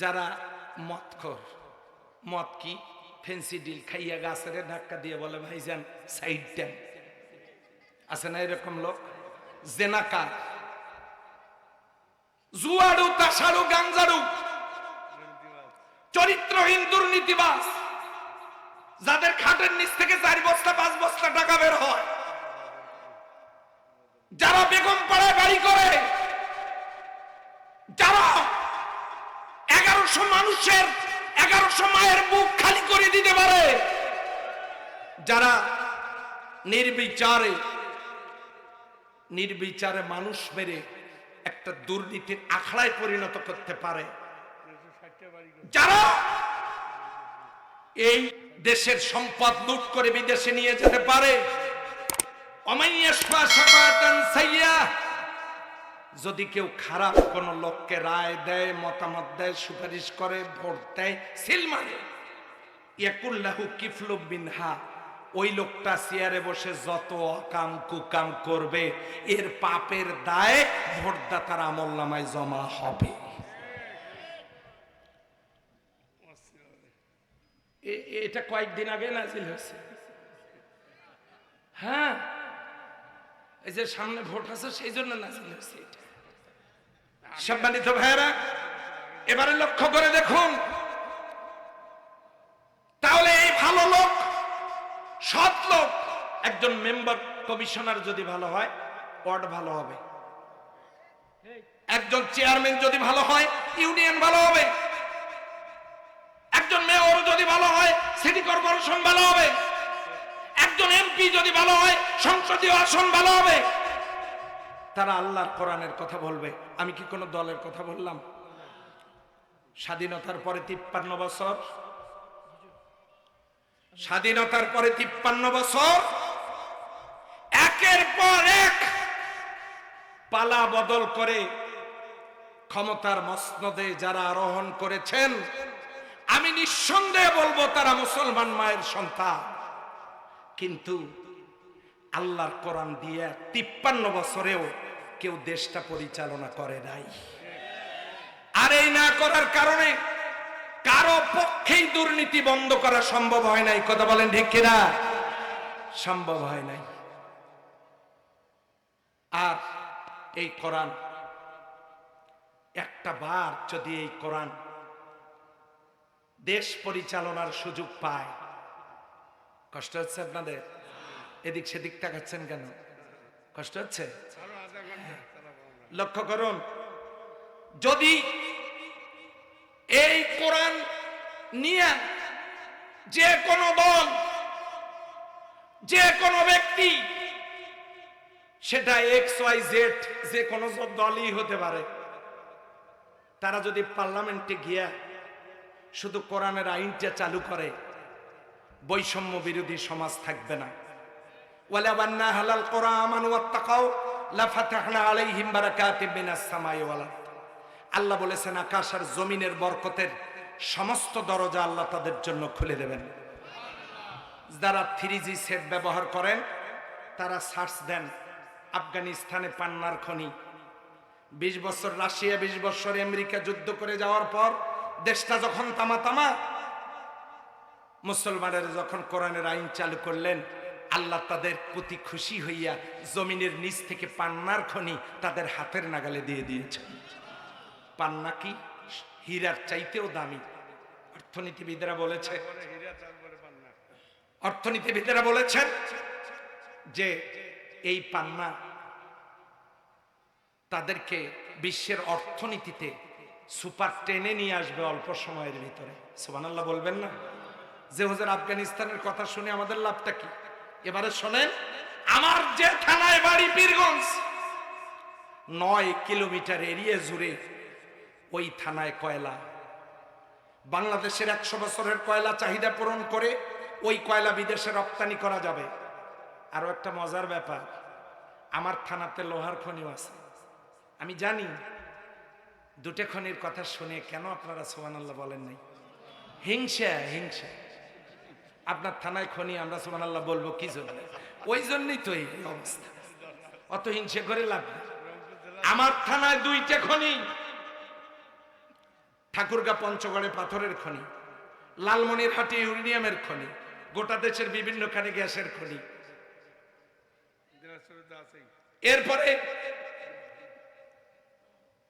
যারা মদখোর, মদ কি ফেন্সিডিল খাইয়া গাছের ধাক্কা দিয়ে বলে ভাইজান সাইড দেন, আছে না এরকম লোক? জেনাকার, জুয়াড়ু, তাসাড়ু, গাঞ্জাড়ু, চরিত্রহীন, দুর্নীতিবাজ, যাদের খাটের নিচ থেকে 4 বস্তা 5 বস্তা টাকা বের হয়, যারা বেগম পাড়ায় বাড়ি করে, যারা 1100 মানুষের 1100 মায়ের বুক খালি করে দিতে পারে, যারা নির্বিচারে মানুষ মেরে একটা দুর্নীতির আখড়ায় পরিণত করতে পারে, যারা এই দেশের সম্পদ লুট করে বিদেশে নিয়ে যেতে পারে, অমাইয়াশফা শাফাতান সাইয়্যা, যদি কেউ খারাপ কোন লোককে রায় দেয়, মতামত দেয়, সুপারিশ করে, ভোট দেয়, সিল মারে, ইয়াকুল্লাহু কিফলু বিনহা, ওই লোকটা চেয়ারে বসে যত অকাম কুকাম করবে এর পাপের দায় ভোটদাতার আমলনামায় জমা হবে। এটা কয়েকদিন আগে নাজিল হয়েছে। হ্যাঁ, এই যে সামনে ভোট আছে সেই জন্য নাজিল হয়েছে এটা। সম্মানিত ভাইরা, এবারে লক্ষ্য করে দেখুন, তাহলে এই ভালো লোক, সৎ লোক, একজন মেম্বার কমিশনার যদি ভালো হয়, ওয়ার্ড ভালো হবে। একজন চেয়ারম্যান যদি ভালো হয়, ইউনিয়ন ভালো হবে। একজন মেয়র যদি ভালো হয়, সিটি কর্পোরেশন ভালো হবে। একজন এমপি যদি ভালো হয়, সংসদীয় আসন ভালো হবে। তারা আল্লাহর কোরআনের কথা বলবে। আমি কি কোনো দলের কথা বললাম? স্বাধীনতার পরে 53 বছর, স্বাধীনতার পরে 53 বছর একের পর এক পালা বদল করে ক্ষমতার মসনদে যারা আরোহণ করেছেন, আমি নিঃসন্দেহে বলবো তারা মুসলমান মায়ের সন্তান। কিন্তু আল্লাহর কোরআন দিয়ে 53 বছরেও কেউ দেশটা পরিচালনা করে নাই। আর এই না করার কারণে কারো পক্ষেই দুর্নীতি বন্ধ করা সম্ভব হয় নাই। কথা বলেন ঠিক কিনা? সম্ভব হয় নাই। আর এই কোরআন একটা বার যদি এই কোরআন দেশ পরিচালনার সুযোগ পায়, কষ্ট হচ্ছে আপনাদের? এদিক সেদিক তাকাচ্ছেন কেন? কষ্ট হচ্ছে? লক্ষ্য করুন, যদি এই কোরআন নিয়ে যে কোনো দল, যে কোনো ব্যক্তি, সেটা XYZ যে কোনো দলই হতে পারে, তারা যদি পার্লামেন্টে গিয়া শুধু কোরআনের আইনটা চালু করে, বৈষম্য বিরোধী সমাজ থাকবে না। ওয়ালা বান্না হালাল কোরআন ওয়াত্তাকাও লাফাতাহনা আলাইহিম বারাকাতিম মিনাস সামাই ওয়াল আরদ। আল্লাহ বলেছেন, আকাশ আর জমিনের বরকতের সমস্ত দরজা আল্লাহ তাদের জন্য খুলে দেবেন। যারা 3G সেট ব্যবহার করেন তারা সার্চ দেন, আফগানিস্তানে পান্নার খনি, 20 বছর রাশিয়া, 20 বছর আমেরিকা যুদ্ধ করে যাওয়ার পর দেশটা যখন তামা, মুসলমানের যখন কোরআনের আইন চালু করলেন, আল্লাহ তাদের প্রতি খুশি হইয়া জমিনের নিচ থেকে পান্নার খনি তাদের হাতের নাগালে দিয়ে দিয়েছেন। পান্না কি হীরার চাইতেও দামি। অর্থনীতিবিদেরা বলেছেন যে এই পান্না তাদেরকে বিশ্বের অর্থনীতিতে সুপার টেনে নিয়ে আসবে অল্প সময়ের ভিতরে। সুবহানাল্লাহ বলবেন না? যে হুজুর আফগানিস্তানের কথা শুনে আমাদের লাভটা কি? এবারে শোনেন, আমার যে থানায় বাড়ি পীরগঞ্জ, 9 কিলোমিটার এরিয়া জুড়ে ওই থানায় কয়লা, বাংলাদেশের 100 বছরের কয়লা চাহিদা পূরণ করে ওই কয়লা বিদেশে রপ্তানি করা যাবে। আরো একটা মজার ব্যাপার, আমার থানাতে লোহার খনিও আছে। আমি জানি 2টা খনির কথা শুনে কেন আপনারা সুবহানাল্লাহ বলেন নাই? হিংসা। আপনার থানায় খনি, আমরা সুবহানাল্লাহ বলবো কি জন্য? ওই জন্যই তো এই অবস্থা। অত হিংসা করে লাভ নেই। আমার থানায় 2টা খনি, ঠাকুরগাঁ পঞ্চগড়ে পাথরের খনি, লালমনিরহাটে ইউরেনিয়ামের খনি, গোটা দেশের বিভিন্ন খানে গ্যাসের খনি। এরপরে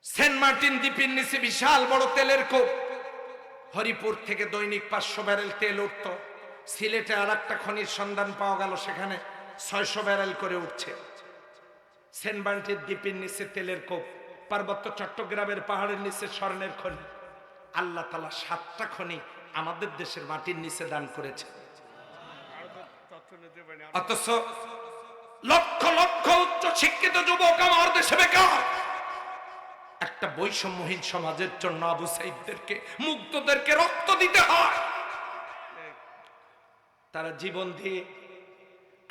সেন্ট মার্টিন দ্বীপের নিচে বিশাল বড় তেলের কূপ, হরিপুর থেকে দৈনিক 500 ব্যারেল তেল উঠত। সিলেটে আর একটা খনির সন্ধান পাওয়া গেল, সেখানে 600 ব্যারেল করে উঠছে। সেন্ট মার্টিন দ্বীপের নিচে তেলের কূপ, পার্বত্য চট্টগ্রামের পাহাড়ের নিচে স্বর্ণের খনি। আল্লাহ তাআলা 7টা খনি আমাদের দেশের মাটির নিচে দান করেছে। অথচ লক্ষ লক্ষ উচ্চ শিক্ষিত যুবক আমার দেশে বেকার। একটা বৈষম্যহীন সমাজের জন্য আবু সাইদদেরকে, মুগ্ধদেরকে রক্ত দিতে হয়। তারা জীবন দিয়ে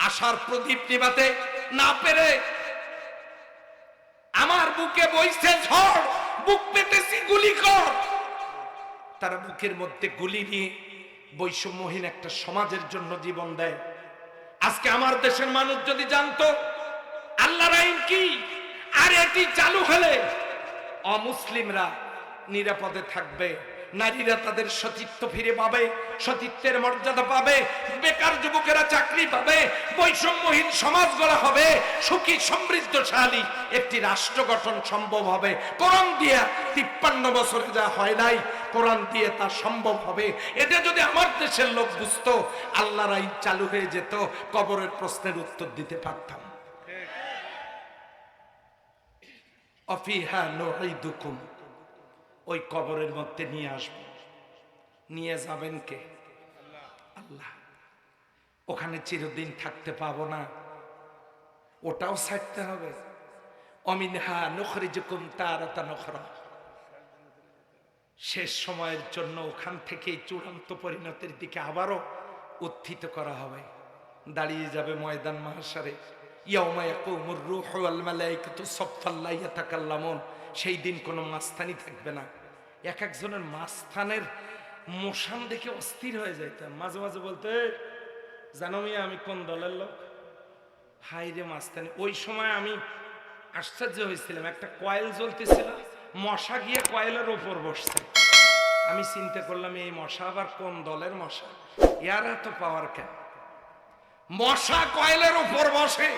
আশার প্রদীপ নিভাতে না পেরে আমার বুকে বইছে ঝড়, বুক পেতেছি গুলি কর। তারা বুকের মধ্যে গুলি নিয়ে বৈষম্যহীন একটা সমাজের জন্য জীবন দেয়। আজকে আমার দেশের মানুষ যদি জানতো আল্লাহর আইন কি, আর এটি চালু হলে অমুসলিমরা নিরাপদে থাকবে, নারীরা তাদের সতীত্ব ফিরে পাবে, সতীত্বের মর্যাদা পাবে, বেকার যুবকেরা চাকরি পাবে, বৈষম্যহীন সমাজ গড়া হবে, সুখী সমৃদ্ধশালী একটি রাষ্ট্র গঠন সম্ভব হবে। কোরআন দিয়ে 53 বছরে যা হয় নাই, কোরআন দিয়ে তা সম্ভব হবে। এটা যদি আমার দেশের লোক বুঝতো, আল্লাহর আইন চালু হয়ে যেত, কবরের প্রশ্নের উত্তর দিতে পারতাম। অফিহা নুঈদুকুম, ওই কবরের মধ্যে নিয়ে আসবো। নিয়ে যাবেন কে? আল্লাহ। ওখানে চিরদিন থাকতে পাবো না, ওটাও ছাড়তে হবে। অমিনহা নুখরিজুকুম তারাতান উখরা, শেষ সময়ের জন্য ওখান থেকে চূড়ান্ত পরিণতির দিকে আবারও উত্থিত করা হবে। দাঁড়িয়ে যাবে ময়দান মাহশারে, ইয়াউমা ইয়াকুমুর রূহু ওয়াল মালায়েকাতু সাফফান লা ইয়াতাকাল্লামুন। সেই দিন কোনো মাস্তানি থাকবে না। এক একজনের মাস্তানের মোশান দেখে অস্থির হয়ে যাইতাম। মাঝে মাঝে বলতে, জানো মিয়া আমি কোন দলের লোক? হাই রে মাস্তানি। ওই সময় আমি আশ্চর্য হয়েছিলাম, একটা কয়েল জ্বলতেছিল, মশা গিয়ে কয়েলের ওপর বসছে। আমি চিন্তা করলাম এই মশা আবার কোন দলের মশা, ইয়ার এত পাওয়ার কেন? মশা কয়েলের উপর বসে,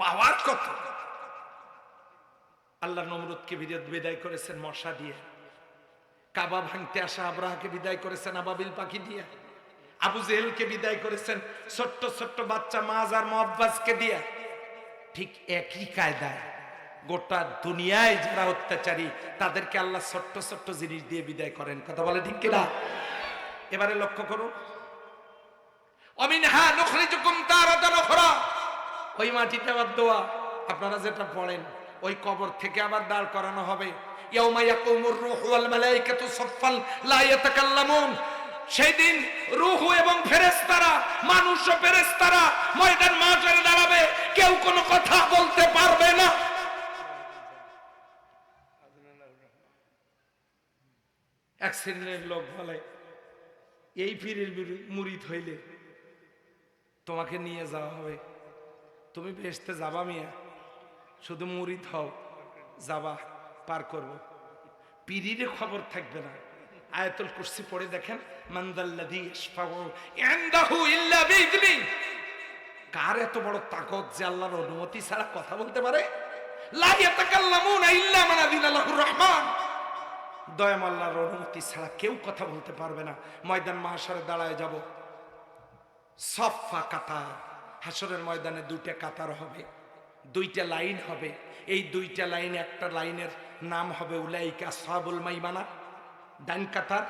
পাওয়ার কত? আল্লাহ নমরুদকে বিদায় করেছেন মশা দিয়ে, কাবা ভাঙতে আসা আব্রাহাকে বিদায় করেছেন আবাবিল পাখি দিয়ে, আবু জেহেলকে বিদায় করেছেন ছোট্ট ছোট্ট বাচ্চা মাজ আর মুআব্বাসকে দিয়ে। ঠিক একই কায়দায় গোটা দুনিয়ায় যারা অত্যাচারী তাদেরকে আল্লাহ ছোট্ট ছোট্ট জিনিস দিয়ে বিদায় করেন। কথা বলে ঠিক কিনা? এবারে লক্ষ্য করুন, অমিনহা নুখরিজুকুম তারাতান উখরা, ওই মাটিতে আবার দোয়া আপনারা যেটা পড়েন, ওই কবর থেকে আবার দাঁড় করানো হবে। ইয়াউমা ইয়াকুমুর রূহু ওয়াল মালায়েকাতু সাফফান লা ইয়াতাকাল্লামুন, সেই দিন রূহ এবং ফেরেশতারা, মানুষ ও ফেরেশতারা ময়দান মাহশারে দাঁড়াবে, কেউ কোনো কথা বলতে পারবে না। এক শ্রেণীর লোক বলে, এই পীরের মুরিদ হইলে তোমাকে নিয়ে যাওয়া হবে, তুমি বেহেশতে যাবা মিয়া, শুধু মুরিদ হও, যাবা, পার করবো। পীরিরে খবর থাকবে না। আয়াতুল কুরসি পড়ে দেখেন, মানদাল্লাযী ইয়াশফাউ ইনদাহু ইল্লা বিইذনি, কার এত বড় তাকত যে আল্লাহর অনুমতি ছাড়া কথা বলতে পারে? লা ইয়াতাকাল্লামুনা ইল্লা মান আযিনা লাহুর রহমান, দয়াম আল্লাহর অনুমতি ছাড়া কেউ কথা বলতে পারবে না। ময়দান মাহশারে দাঁড়ায় যাব, সফা কাতার, হাসরের ময়দানে দুইটা কাতার হবে, দুইটা লাইন হবে। এই দুইটা লাইন, একটা লাইনের নাম হবে উলাইকা আসহাবুল মাইমানা, ডান কাতার,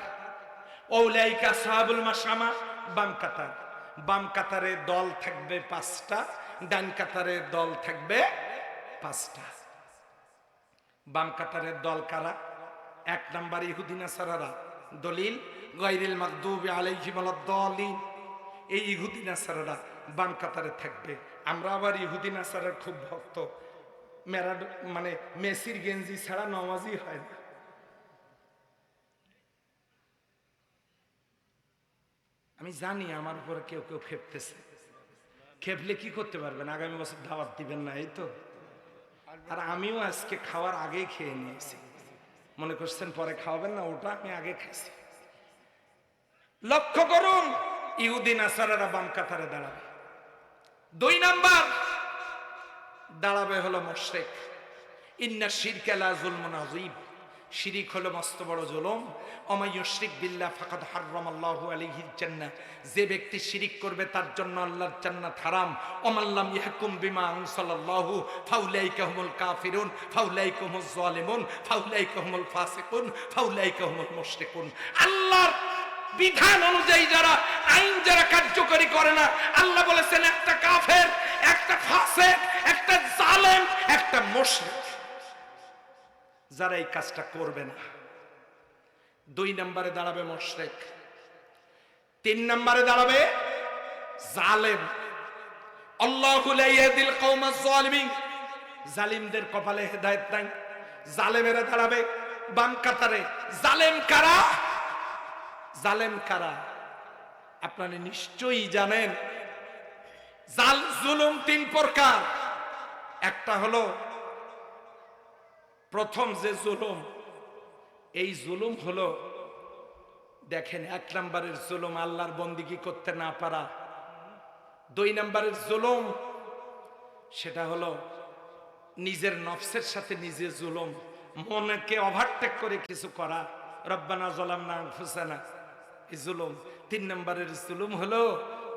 উলাইকা আসহাবুল মাশআমা, বাম কাতার। বাম কাতারে দল থাকবে 5টা, ডান কাতারে দল থাকবে 5টা। বাম কাতারের দল কারা? 1 নাম্বার ইহুদি নাসারারা, দলিল গায়রিল মাগদুবি আলাইহিম ওয়ালাদ-দাল্লিন। এই ইহুদি নাসারারা বাম কাতারে থাকবে। আমরা আবার ইহুদি নাসারার খুব ভক্ত, মানে মেসির গেঞ্জি ছাড়া নামাজই হয় না। আমি জানি আমার উপরে কেউ কেউ খেপতেছে, খেপলে কি করতে পারবেন? আগামী বছর দাওয়াত দিবেন না, এই তো। আর আমিও আজকে খাওয়ার আগেই খেয়ে নিয়েছি, মনে করছেন পরে খাওয়াবেন না, ওটা আমি আগে খাইছি। লক্ষ্য করুন, ইহুদি নাসারারা বাম কাতারে দাঁড়াবে। 2 নাম্বার দাঁড়াবে হলো মুশরিক। ইন্না শিরকা লা যুলমুন আযীম, শিরিক হলো মস্ত বড় জুলুম। ওমাই ইউশরিক বিল্লাহ ফাকাদ হারামাল্লাহু আলাইহিল জান্নাহ, যে ব্যক্তি শিরিক করবে তার জন্য আল্লাহর জান্নাত হারাম। ওমাল্লাম ইয়াহকুম বিমা আনসালাল্লাহু ফাউলাইকা হুমুল কাফিরুন ফাউলাইকা হুমুজ জালিমুন ফাউলাইকা হুমুল ফাসিকুন ফাউলাইকা হুমুল মুশরিকুন। আল্লাহর বিধান অনুযায়ী যারা আইন যারা কার্যকরী করে না, আল্লাহ বলেছেন একটা কাফের, একটা ফাসিক, একটা জালেম, একটা মুশরিক, যারা এই কাজটা করবে না। 2 নম্বরে দাঁড়াবে মুশরিক, 3 নম্বরে দাঁড়াবে জালেম। আল্লাহু লা ইয়াহদিল কওমাজ জালিমিন, জালিমদের কপালে হেদায়েত নাই। জালেমেরা দাঁড়াবে বাম কাতারে। জালেম কারা? জালেম কারা আপনারা নিশ্চয়ই জানেন। জুলুম তিন প্রকার। একটা হলো প্রথম যে জুলুম, এই জুলুম হলো দেখেন, এক নম্বরের জুলুম আল্লাহর বন্দেগী করতে না পারা। দুই নম্বরের জুলুম সেটা হলো নিজের নফসের সাথে নিজে জুলুম, মনকে ওভারটেক করে কিছু করা, রব্বানা যালামনা আনফুসানা, এই জুলুম। তিন নম্বরের জুলুম হলো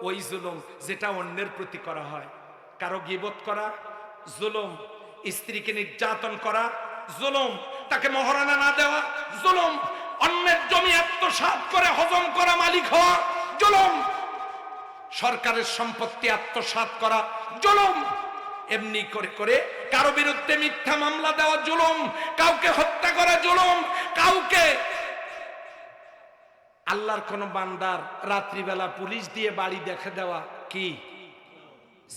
ওই জুলুম যেটা অন্যের প্রতি করা হয়। কারো গীবত করা জুলুম, স্ত্রীকে নির্যাতন করা জুলুম, তাকে মহারানা না দেওয়া জুলুম, অন্যের জমি আত্মসাৎ করে হজম করা মালিক হওয়া জুলুম, সরকারের সম্পত্তি আত্মসাৎ করা জুলুম, এমনি করে করে কারো বিরুদ্ধে মিথ্যা মামলা দেওয়া জুলুম, কাউকে হত্যা করা জুলুম, কাউকে আল্লাহর কোন বান্দার রাত্রিবেলা পুলিশ দিয়ে বাড়ি দেখে দেওয়া কি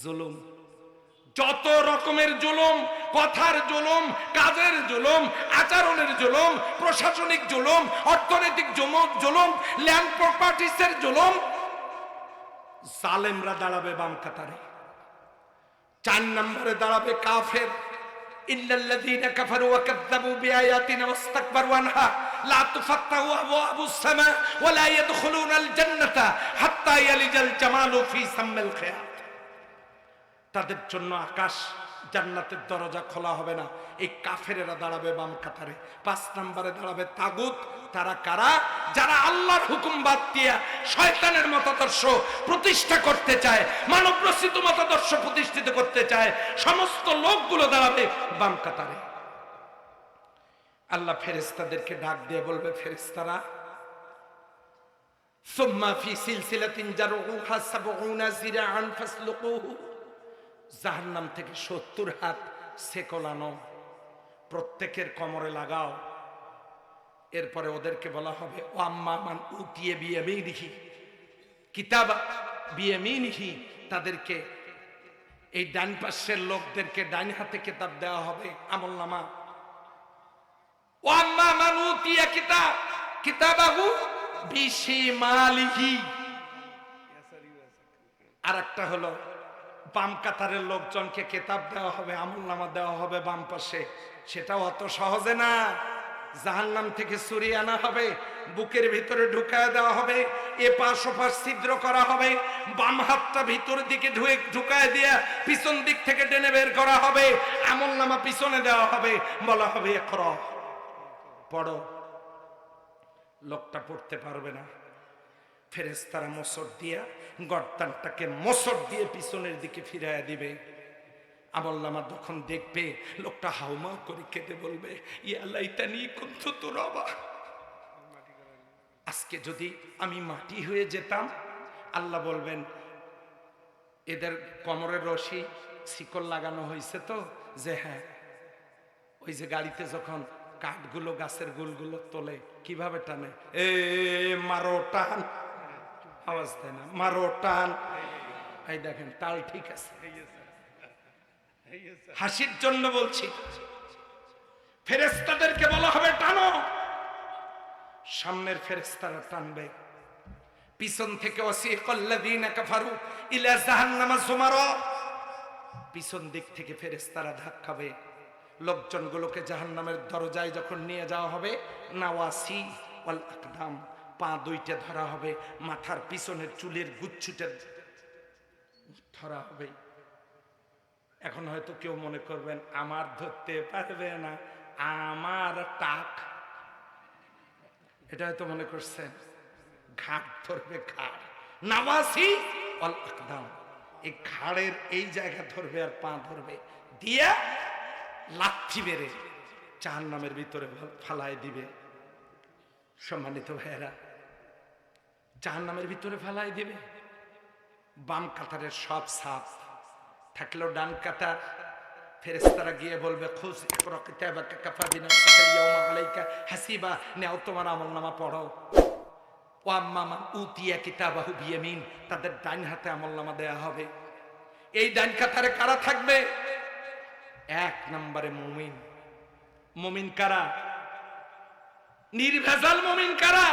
জুলুম। যত রকমের জুলুম, কথার জুলুম, কাজের জুলুম, আচরণের জুলুম, প্রশাসনিক জুলুম, অর্থনৈতিক জুলুম, ল্যান্ড প্রপার্টিসের জুলুম, জালেমরা দাঁড়াবে বাম কাতারে। চার নম্বরে দাঁড়াবে কাফের। ইল্লাল্লাযীনা কাফারু ওয়া কাযযাবু বিআয়াতিনা ওয়াস্তাকবারু আনহা লা তুফাত্তাহু আবওয়াবুস সামা ওয়া লা ইয়াদখুলুনাল জান্নাতা হাত্তা ইয়ালিজাল জামালু ফি সাম্মিল খিয়াত। তাদের জন্য আকাশ জান্নাতের দরজা খোলা হবে না। এই কাফেরেরা দাঁড়াবে বাম কাতারে। পাঁচ নম্বরে দাঁড়াবে তাগুত। তারা কারা? যারা আল্লাহর হুকুম বাদ দিয়া শয়তানের মতাদর্শ প্রতিষ্ঠা করতে চায়, মানব রচিত মতাদর্শ প্রতিষ্ঠিত করতে চায়, সমস্ত লোকগুলো দাঁড়াবে বাম কাতারে। আল্লাহ ফেরেশতাদেরকে ডাক দিয়ে বলবে, ফেরেশতারা, সুম্মা ফি সিলসিলাতিন জারউহা ৭০ যিরাআন ফাসলুকুহু, জাহান্নাম থেকে ৭০ হাত সেকলানো, প্রত্যেকের কোমরে লাগাও। এরপরে ওদেরকে বলা হবে, ও আম্মা মান উতিয়ে বিয়ামিনিহি কিতাবা বিয়ামিনিহি, তাদেরকে এই ডান পাশের লোকদেরকে ডান হাতে কিতাব দেওয়া হবে, আমলনামা। ও আম্মা মান উতিয়া কিতাবাহু বিশিমালিহি। আর একটা হলো বাম কাতারের লোকজনকে কিতাব দেওয়া হবে, আমলনামা দেওয়া হবে বাম পাশে। সেটাও অত সহজে না। জাহান্নাম থেকে ছুরি আনা হবে, বুকের ভিতরে ঢুকায় দেওয়া হবে, এ পাশ ও পাশ ছিদ্র করা হবে, বাম হাতটা ভিতর দিকে ঢুকায় দিয়ে পিছন দিক থেকে টেনে বের করা হবে, আমলনামা পিছনে দেওয়া হবে, বলা হবে ইকরা, পড়ো। লোকটা পড়তে পারবে না। ফেরেশতারা মোচড় দিয়া গর্দানটাকে মোচড় দিয়ে পিছনের দিকে ফিরাইয়া দিবে। আমলনামা যখন দেখবে, লোকটা হাউমাউ করে কেঁদে বলবে, ইয়া লাইতানি কুনতু তুরাবা, আজকে যদি আমি মাটি হয়ে যেতাম। আল্লাহ বলবেন, এদের কোমরের রশি শিকল লাগানো হয়েছে তো, যে হ্যাঁ, ওই যে গাড়িতে যখন কাঠগুলো গাছের গুলগুলো তোলে কিভাবে টানে, এ মারো টান, আওয়াজ দেয় না, মারো টান, এই দেখেন তাল ঠিক আছে। হাসির জন্য বলছি। ফেরেশতাদেরকে বলা হবে টানো, সামনের ফেরেশতারা টানবে, পিছন থেকে ওয়াসিকাল্লাযীনা কাফারু ইলা জাহান্নামা যুমারা, পিছন দিক থেকে ফেরেশতারা ধাক্কাবে। লোকজনগুলোকে জাহান্নামের দরজায় যখন নিয়ে যাওয়া হবে, নাওয়াসি ওয়াল আকদাম, পা দুইটা ধরা হবে, মাথার পিছনের চুলের গুচ্ছুটা ধরা হবে। এখন হয়তো কেউ মনে করবেন, আমার ধরতে পারবে না, আমার টাক, এটা হয়তো মনে করছেন। ঘাট ধরবে, ঘাড়, নাওয়াসি ওয়াল আকদাম, এই ঘাড়ের এই জায়গা ধরবে আর পা ধরবে, দিয়ে লাথি মেরে জাহান্নামের ভিতরে ফালায় দিবে। সম্মানিত ভাইয়েরা, জাহান্নামের ভিতরে ফালায় দিবে। বাম কাতারের সব সাপ থাকলেও ডান কাতার, ফেরেশতারা গিয়ে বলবে, খুশ ইকরা কিতাবাকা কাফা বিনাফসিকা আল-ইয়াওমা আলাইকা হাসিবা, নাও তোমার আমলনামা পড়ো। ওয়া আম্মা মান উতিয়া কিতাবাহু বিয়ামিন, তাদের ডান হাতে আমলনামা দেয়া হবে। এই ডান কাতারে কারা থাকবে? এক নম্বরে মুমিন। মুমিন কারা? নির্ভেজাল মুমিন কারা?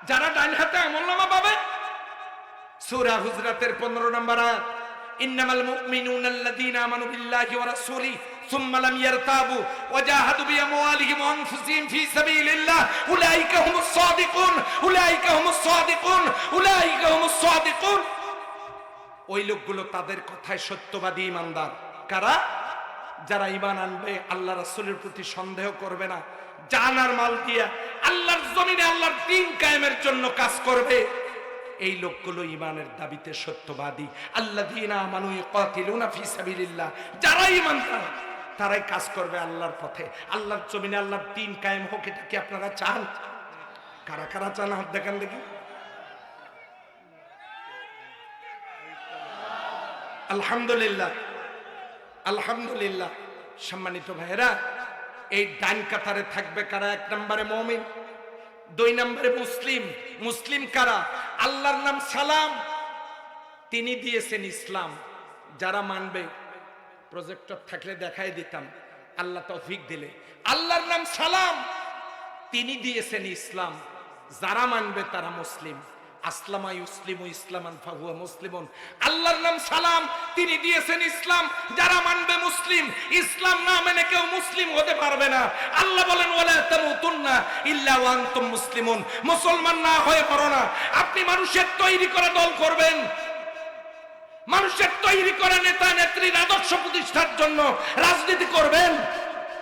যারা ডান হাতে আমলনামা পাবে। সূরা হুজরাতের 15 নম্বর আয়াত, ইন্নামাল মুমিনুনা আল্লাযীনা আমানু বিল্লাহি ওয়া রাসূলিহি সুম্মা লাম ইয়ারতাবু ওয়া জাহাদু বিআমওয়ালিহিম ওয়া আনফুসিহিম ফি সাবিলিল্লাহ উলাইকা হুমুস সাদিকুন উলাইকা হুমুস সাদিকুন উলাইকা হুমুস সাদিকুন। ওই লোকগুলো তাদের কথায় সত্যবাদী ঈমানদার। কারা? যারা ঈমান আনবে, আল্লাহ রাসূলের প্রতি সন্দেহ করবে না, জান আর মাল দিয়া আল্লাহর জমিনে আল্লাহর দ্বীন কায়েমের জন্য কাজ করবে। এই লোকগুলো ঈমানের দাবিতে সত্যবাদী। আল্লাযীনা আমানু ইয়াকাতিলুনা ফি সাবিলিল্লাহ, যারা ঈমানদার তারাই কাজ করবে আল্লাহর পথে। আল্লাহর জমিনে আল্লাহর দ্বীন কায়েম হোক, এটা কি আপনারা চান? কারা কারা চান হাত দেখান দেখি। আলহামদুলিল্লাহ, আলহামদুলিল্লাহ। সম্মানিত ভাইরা, এই ডান কাতারে থাকবে কারা? এক নম্বরে মুমিন, 2 নম্বরে মুসলিম। মুসলিম কারা? আল্লাহর নাম সালাম, তিনি দিয়েছেন ইসলাম। যারা মানবে, প্রজেক্টর থাকলে দেখাই দিতাম, আল্লাহ তৌফিক দিলে। আল্লাহর নাম সালাম, তিনি দিয়েছেন ইসলাম। যারা মানবে তারা মুসলিম। আসলামা ইউসলিমু ইসলামান ফাহুয়া মুসলিমুন। আল্লাহর নাম সালাম, তিনি দিয়েছেন ইসলাম। যারা মানবে মুসলিম। ইসলাম না মেনে কেউ মুসলিম হতে পারবে না। আল্লাহ বলেন ওয়ালা তামুতুন্না ইল্লা ওয়া আনতুম মুসলিমুন। মুসলমান না হয়ে মরো না। আপনি মানুষের তৈরি করা দল করবেন, মানুষের তৈরি করা নেতা নেত্রীর আদর্শ প্রতিষ্ঠার জন্য রাজনীতি করবেন,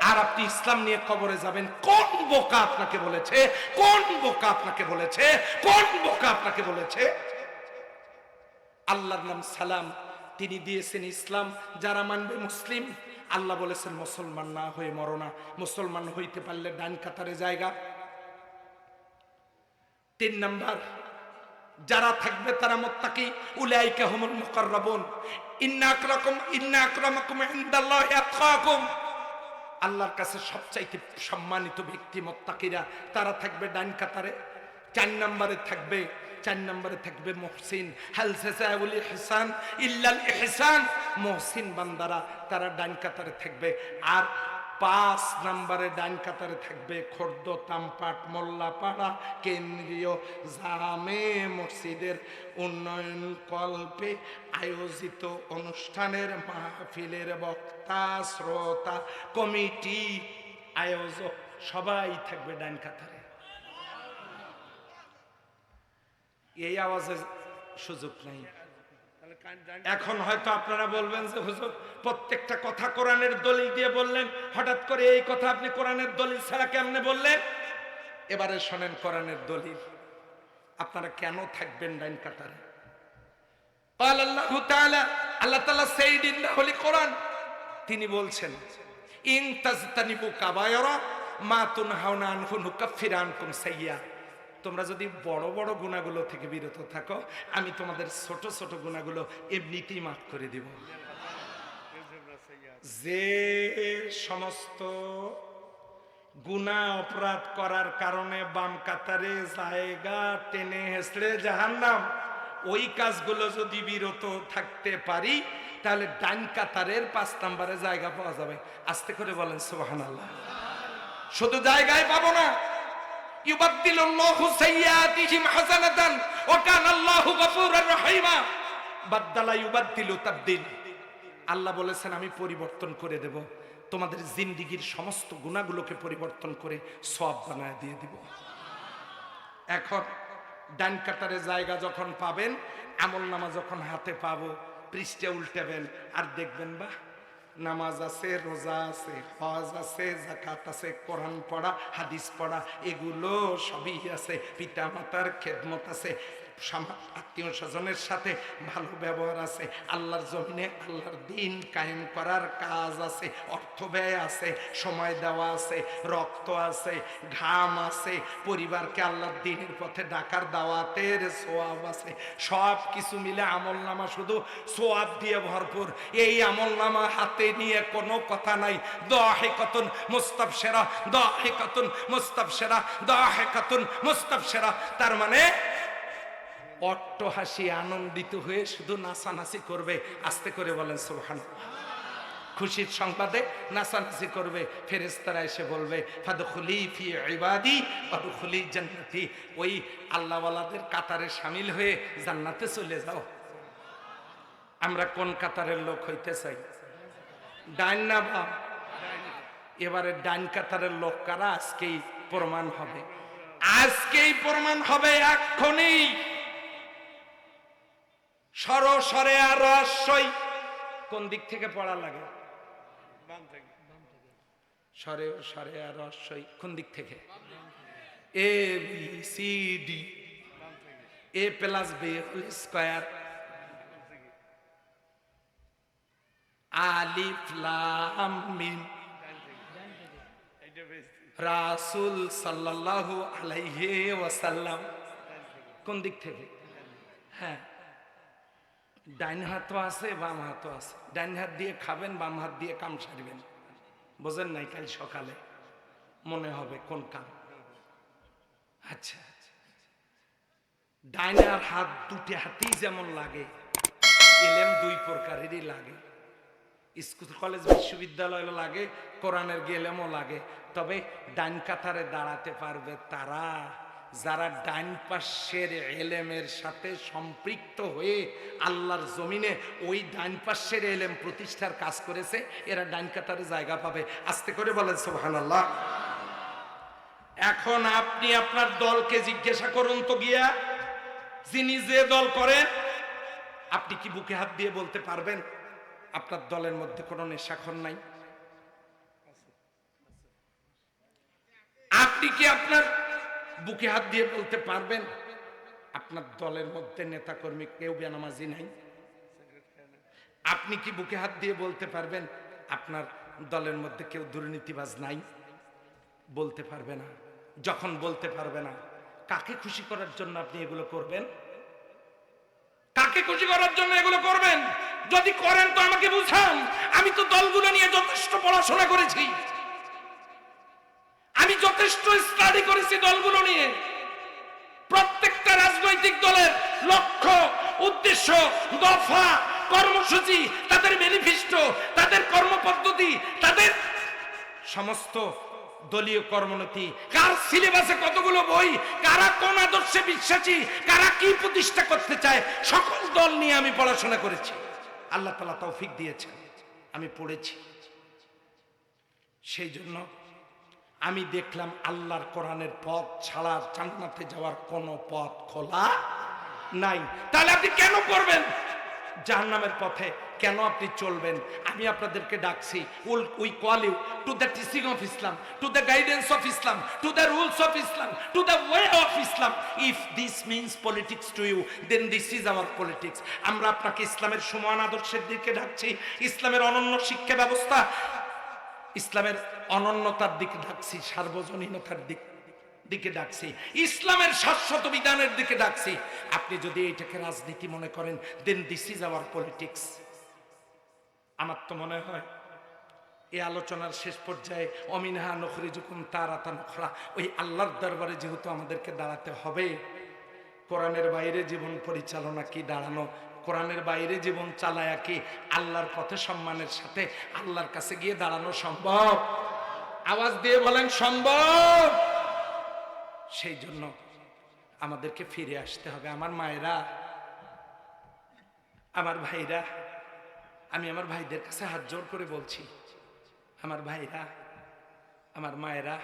আর আপনি ইসলাম নিয়ে কবরে যাবেন। কোন বোকা আপনাকে বলেছে? কোন বোকা আপনাকে বলেছে? কোন বোকা আপনাকে বলেছে? আল্লাহর নাম সালাম, তিনি দিয়েছেন ইসলাম। যারা মানবে মুসলিম। আল্লাহ বলেছেন মুসলমান না হয়ে মরো না। মুসলমান হইতে পারলে ডান কাতারে জায়গা। 3 নাম্বার, যারা থাকবে তারা মুত্তাকি। উলাইকা হুমুল মুকাররাবুন। ইন্না আকরামাকুম ইনদাল্লাহি আতকাকুম। আল্লাহর কাছে সবচাইতে সম্মানিত ব্যক্তি মুত্তাকিরা, তারা থাকবে ডান কাতারে। 4 নম্বরে থাকবে মুহসিন। হাল জাযাউল ইহসান ইল্লাল ইহসান। মুহসিন বান্দারা তারা ডান কাতারে থাকবে। আর 5 নম্বরে ডান কাতারে থাকবে খর্দ, তামপাট, মোল্লাপাড়া কেন্দ্রীয় জামে মসজিদের উন্নয়ন কল্পে আয়োজিত অনুষ্ঠানের মাহফিলের বক্তা, শ্রোতা, কমিটি, আয়োজক সবাই থাকবে ডান কাতারে। এই আওয়াজে সুযোগ নাই। এখন হয়তো আপনারা বলবেন যে হুজুর প্রত্যেকটা কথা কোরআনের দলিল দিয়ে বললেন, হঠাৎ করে এই কথা আপনি কোরআনের দলিল ছাড়া কেমনে বললেন? এবারে শোনেন কোরআনের দলিল। আপনারা কেন থাকবেন ডান কাতারে? আল্লাহ তাআলা সেইড ইন দা হোলি কোরআন, তিনি বলছেন ইন তাজতানিবু কাবায়রা মা তুনহাউনা আনহু নুকাফির আনকুম সাইয়্যা। তোমরা যদি বড় বড় গুনাহগুলো থেকে বিরত থাকো, আমি তোমাদের ছোট ছোট গুনাহগুলো এমনিতেই মাফ করে দেব। যে সমস্ত গুনাহ অপরাধ করার কারণে বাম কাতারে জায়গা টেনে হেসড়ে জাহান্নাম, ওই কাজগুলো যদি বিরত থাকতে পারি তাহলে ডান কাতারের 5 নম্বরে জায়গা পাওয়া যাবে। আস্তে করে বলেন সুবহানাল্লাহ। শুধু জায়গায় পাবো না, ইউবাদদিলুল্লাহু সাইয়্যাতিহিম হাসানাতান ওয়া কানাল্লাহু গফুরুর রহিমা। বাদদালা ইউবাদদিলু তাবদীল। আল্লাহ বলেছেন আমি পরিবর্তন করে দেব, তোমাদের জিন্দেগীর সমস্ত গুনাহগুলোকে পরিবর্তন করে সওয়াব বানায় দিয়ে দিব। এখন ডান কাতারে জায়গা যখন পাবেন, আমলনামা যখন হাতে পাবো, পৃষ্ঠা উল্টাবেন আর দেখবেন বাহ, নামাজ আছে, রোজা আছে, হজ আছে, যাকাত আছে, কোরআন পড়া, হাদিস পড়া, এগুলো সবই আছে। পিতা মাতার খেদমত আছে, আত্মীয় স্বজনের সাথে ভালো ব্যবহার আছে, আল্লাহর জমিনে আল্লাহর দ্বীন কায়েম করার কাজ আছে, অর্থ ব্যয় আছে, সময় দেওয়া আছে, রক্ত আছে, ঘাম আছে, পরিবারকে আল্লাহর দ্বীনের পথে ডাকার দাওয়াতের সোয়াব আছে। সব কিছু মিলে আমলনামা শুধু সোয়াব দিয়ে ভরপুর। এই আমলনামা হাতে নিয়ে কোনো কথা নাই। দাহিকাতুন মুস্তাবশিরা, দাহিকাতুন মুস্তাবশিরা, দাহিকাতুন মুস্তাবশিরা। তার মানে অট্টহাসি আনন্দিত হয়ে শুধু নাচানাচি করবে। আস্তে করে বলেন সুবহানাল্লাহ। খুশির সংবাদে নাচানাচি করবে, ফেরেশতারা এসে বলবে ফাদখুলি ফি ইবাদি ওয়াদখুলি জান্নাতি, ওই আল্লাহওয়ালাদের কাতারে শামিল হয়ে জান্নাতে চলে যাও। আমরা কোন কাতারের লোক হইতে চাই? ডাইন না বাম? এবারে ডাইন কাতারের লোক কারা আজকেই প্রমাণ হবে, আজকেই প্রমাণ হবে, এক্ষুনি। সরে আর রহস্যই কোন দিক থেকে পড়া লাগে? সরে আর রহস্যই কোন দিক থেকে? A B C D, A plus B whole square, আলিফ লাম মিম, রাসূল সাল্লাল্লাহু আলাইহি ওয়াসাল্লাম। কোন দিক থেকে? হ্যাঁ, ডাইন হাতও আছে বাম হাতও আছে। ডাইন হাত দিয়ে খাবেন, বাম হাত দিয়ে কাম সারবেন। বোঝেন নাই? কাল সকালে মনে হবে কোন কাম। আচ্ছা, ডাইনার হাত দুটি হাতেই যেমন লাগে, ইলম দুই প্রকারেরই লাগে। স্কুল কলেজ বিশ্ববিদ্যালয় লাগে, কোরআনের গেলেমও লাগে। তবে ডাইন কাতারে দাঁড়াতে পারবে তারা যারা ডাইন পাশের এলেমের সাথে সম্পৃক্ত হয়ে আল্লাহর জমিনে ওই ডাইন পাশের এলেম প্রতিষ্ঠার কাজ করেছে। এরা ডাইন কাতারে জায়গা পাবে। আস্তে করে বলেন সুবহানাল্লাহ। এখন আপনি আপনার দলকে জিজ্ঞাসা করুন তো গিয়া, যিনি যে দল করেন, আপনি কি বুকে হাত দিয়ে বলতে পারবেন আপনার দলের মধ্যে কোনো নেশাখোর নাই? আপনি কি আপনার বুকে হাত দিয়ে বলতে পারবেন আপনার দলের মধ্যে নেতাকর্মী কেউ বেনামাজি নাই? আপনি কি বুকে হাত দিয়ে বলতে পারবেন আপনার দলের মধ্যে কেউ দুর্নীতিবাজ নাই? বলতে পারবে না। যখন বলতে পারবে না, কাকে খুশি করার জন্য আপনি এগুলো করবেন? কাকে খুশি করার জন্য এগুলো করবেন? যদি করেন তো আমাকে বুঝান। আমি তো দলগুলো নিয়ে যথেষ্ট পড়াশোনা করেছি, আমি যথেষ্ট স্টাডি করেছি দলগুলো নিয়ে। প্রত্যেকটা রাজনৈতিক দলের লক্ষ্য, উদ্দেশ্য, দফা, কর্মসূচি, তাদের ম্যানিফেস্টো, তাদের কর্মপদ্ধতি, তাদের সমস্ত দলীয় কর্মনীতি, কার সিলেবাসে কতগুলো বই, কারা কোন আদর্শে বিশ্বাসী, কারা কি প্রতিষ্ঠা করতে চায়, সকল দল নিয়ে আমি পড়াশোনা করেছি। আল্লাহ তাআলা তৌফিক দিয়েছেন, আমি পড়েছি। সেই জন্য আমি দেখলাম আল্লাহর কোরআনের পথ ছাড়া জান্নাতে যাওয়ার কোনো পথ খোলা নাই। তাহলে আপনি কেন করবেন জাহান্নামের পথে? কেন আপনি চলবেন? আমি আপনাদেরকে ডাকছি, we call you to the teaching of Islam, to the guidance of Islam, to the rules of Islam, to the way of Islam. If this means politics to you, then this is our politics. আমরা আপনাকে ইসলামের সমান আদর্শের দিকে ডাকছি, ইসলামের অনন্য শিক্ষা ব্যবস্থা, ইসলামের অনন্যতার দিকে ডাকছি, সার্বজনীনতার দিকে ডাকছি, ইসলামের শাশ্বত বিধানের দিকে ডাকছি। আপনি যদি এইটাকে রাজনীতি মনে করেন, দেন দিস ইজ আওয়ার পলিটিক্স। আমার তো মনে হয় এই আলোচনার শেষ পর্যায়ে অমিনহা নখরিজুকুম তারাতান উখরা, ওই আল্লাহর দরবারে যেহেতু আমাদেরকে দাঁড়াতে হবে, কোরআনের বাইরে জীবন পরিচালনা কি দাঁড়ানো, কোরআনের বাইরে জীবন চালায়া কি আল্লাহর পথে সম্মানের সাথে আল্লাহর কাছে গিয়ে দাঁড়ানো সম্ভব? আওয়াজ দিয়ে বলেন সম্ভব। সেই জন্য আমাদেরকে ফিরে আসতে হবে। আমার মায়েরা, আমার ভাইরা, আমি আমার ভাইদের কাছে হাত জোড় করে বলছি, আমার ভাইরা, আমার মায়েরা,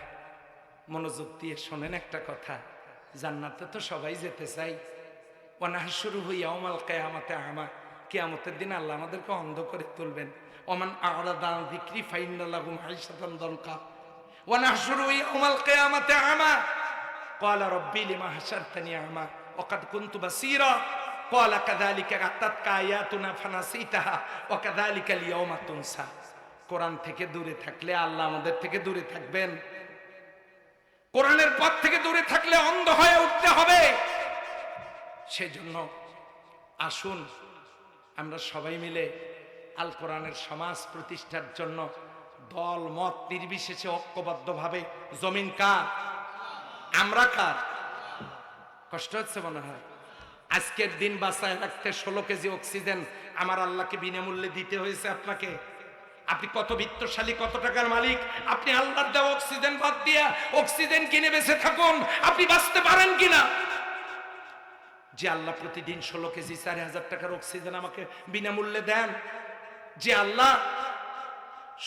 মনোযোগ দিয়ে শোনেন একটা কথা। জান্নাতে তো সবাই যেতে চাই। ওয়ানাহশুরু ইয়াউমাল কিয়ামাতি আমা, কিয়ামতের দিন আল্লাহ আমাদেরকে অন্ধ করে তুলবেন। ওমান আ'রাদা আন যিকরি ফাইন্না লাহু মাঈশাতান দানকা ওয়ানাহশুরু ইয়াউমাল কিয়ামাতি আমা ক্বালা রাব্বি লিমা হাশারতানি আমা ওয়া কাদ কুনতু বাসীরা ক্বালা কাযালিকা আতাতকা আয়াতুনা ফানাসিতাহা ওয়া কাযালিকাল ইয়াউমা তুনসা। কোরআন থেকে দূরে থাকলে আল্লাহ আমাদের থেকে দূরে থাকবেন। কোরআনের পথ থেকে দূরে থাকলে অন্ধ হয়ে উঠতে হবে। সেজন্য আসুন আমরা সবাই মিলে আল কোরআনের সমাজ প্রতিষ্ঠার জন্য দল মত নির্বিশেষে ঐক্যবদ্ধভাবে, জমিন কার? আমরা কার? কষ্ট হচ্ছে মনে হয়? আজকের দিন বাঁচায় রাখতে 16 কেজি অক্সিজেন আমার আল্লাহকে বিনামূল্যে দিতে হয়েছে আপনাকে। আপনি কত বিত্তশালী, কত টাকার মালিক, আপনি আল্লাহর দেওয়া অক্সিজেন বাদ দিয়া অক্সিজেন কিনে বেঁচে থাকুন, আপনি বাঁচতে পারেন কিনা? যে আল্লাহ প্রতিদিন 16 কেজি 4000 টাকার অক্সিজেন আমাকে বিনামূল্যে দেন, যে আল্লাহ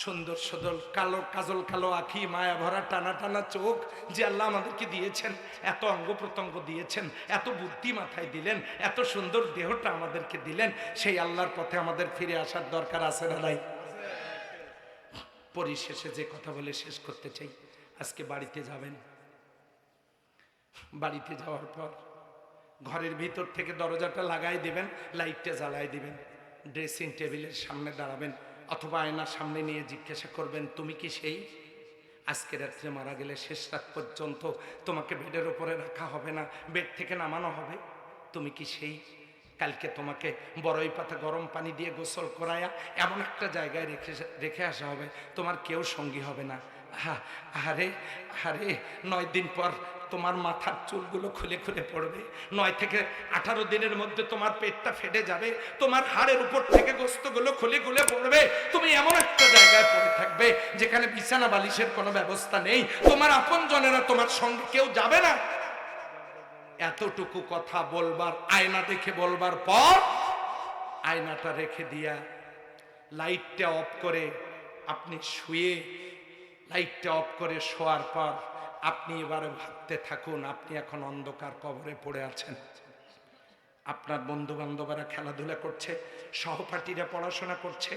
সুন্দর সদল কালো কাজল কালো আখি, মায়া ভরা টানা টানা চোখ যে আল্লাহ আমাদেরকে দিয়েছেন, এত অঙ্গ প্রত্যঙ্গ দিয়েছেন, এত বুদ্ধি মাথায় দিলেন, এত সুন্দর দেহটা আমাদেরকে দিলেন, সেই আল্লাহর পথে আমাদের ফিরে আসার দরকার আছে না নাই? পরিশেষে যে কথা বলে শেষ করতে চাই, আজকে বাড়িতে যাবেন, বাড়িতে যাওয়ার পর ঘরের ভিতর থেকে দরজাটা লাগাই দিবেন, লাইটটা জ্বালাই দিবেন, ড্রেসিং টেবিলের সামনে দাঁড়াবেন অথবা আয়নার সামনে নিয়ে জিজ্ঞাসা করবেন, তুমি কি সেই? আজকে রাত্রে মারা গেলে শেষ রাত পর্যন্ত তোমাকে বেডের ওপরে রাখা হবে না, বেড থেকে নামানো হবে। তুমি কি সেই? কালকে তোমাকে বড়ই পাতা গরম পানি দিয়ে গোসল করায়া এমন একটা জায়গায় রেখে আসা হবে, তোমার কেউ সঙ্গী হবে না। আরে আরে 9 দিন পর তোমার মাথার চুলগুলো খুলে খুলে পড়বে, 9 থেকে 18 দিনের মধ্যে তোমার পেটটা ফেটে যাবে, তোমার হাড়ের উপর থেকে গোস্তগুলো খুলে খুলে পড়বে, তুমি এমন একটা জায়গায় পড়ে থাকবে যেখানে বিছানা বালিশের কোনো ব্যবস্থা নেই, তোমার আপনজনেরা তোমার সঙ্গে কেউ যাবে না। এতটুকু কথা বলবার, আয়না দেখে বলবার পর আয়নাটা রেখে দিয়া লাইটটা অফ করে আপনি শুয়ে, লাইটটা অফ করে শোয়ার পর আপনি এবারে ভাবতে থাকুন, আপনি এখন অন্ধকার কবরে পড়ে আছেন। আপনার বন্ধু বান্ধবরা খেলাধুলা করছে, সহপাঠীরা পড়াশোনা করছে,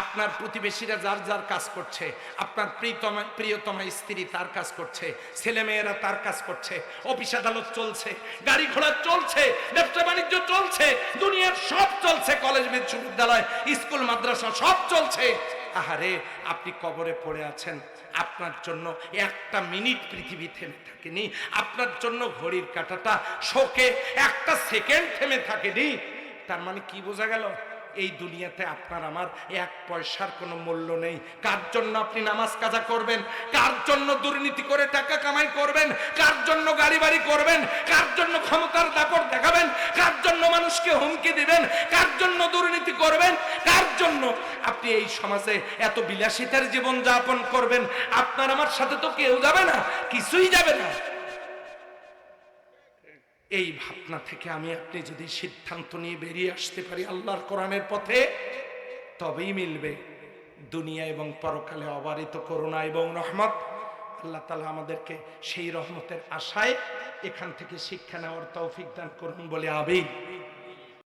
আপনার প্রতিবেশীরা যার যার কাজ করছে, আপনার প্রিয়তমা স্ত্রী তার কাজ করছে, ছেলেমেয়েরা তার কাজ করছে, অফিস আদালত চলছে, গাড়ি ঘোড়া চলছে, ব্যবসা বাণিজ্য চলছে, দুনিয়ার সব চলছে, কলেজ বিশ্ববিদ্যালয় স্কুল মাদ্রাসা সব চলছে। আহারে, আপনি কবরে পড়ে আছেন, আপনার জন্য একটা মিনিট পৃথিবী থেমে থাকেনি, আপনার জন্য ঘড়ির কাঁটাটা শোকে একটা সেকেন্ড থেমে থাকেনি। তার মানে কি বোঝা গেল? এই দুনিয়াতে আপনার আমার 1 পয়সার কোনো মূল্য নেই। কার জন্য আপনি নামাজ কাজা করবেন, কার জন্য দুর্নীতি করে টাকা কামাই করবেন, কার জন্য গাড়ি বাড়ি করবেন, কার জন্য ক্ষমতার দাপট দেখাবেন, কার জন্য মানুষকে হুমকি দিবেন, কার জন্য দুর্নীতি করবেন, কার জন্য আপনি এই সমাজে এত বিলাসিতার জীবন যাপন করবেন? আপনার আমার সাথে তো কেউ যাবে না, কিছুই যাবে না। এই ভাবনা থেকে আমি আপনি যদি সিদ্ধান্ত নিয়ে বেরিয়ে আসতে পারি আল্লাহর কোরআনের পথে, তবেই মিলবে দুনিয়া এবং পরকালে অবারিত করুণা এবং রহমত। আল্লাহ তাআলা আমাদেরকে সেই রহমতের আশায় এখান থেকে শিক্ষা নেওয়ার তৌফিক দান করুন বলে আমিন।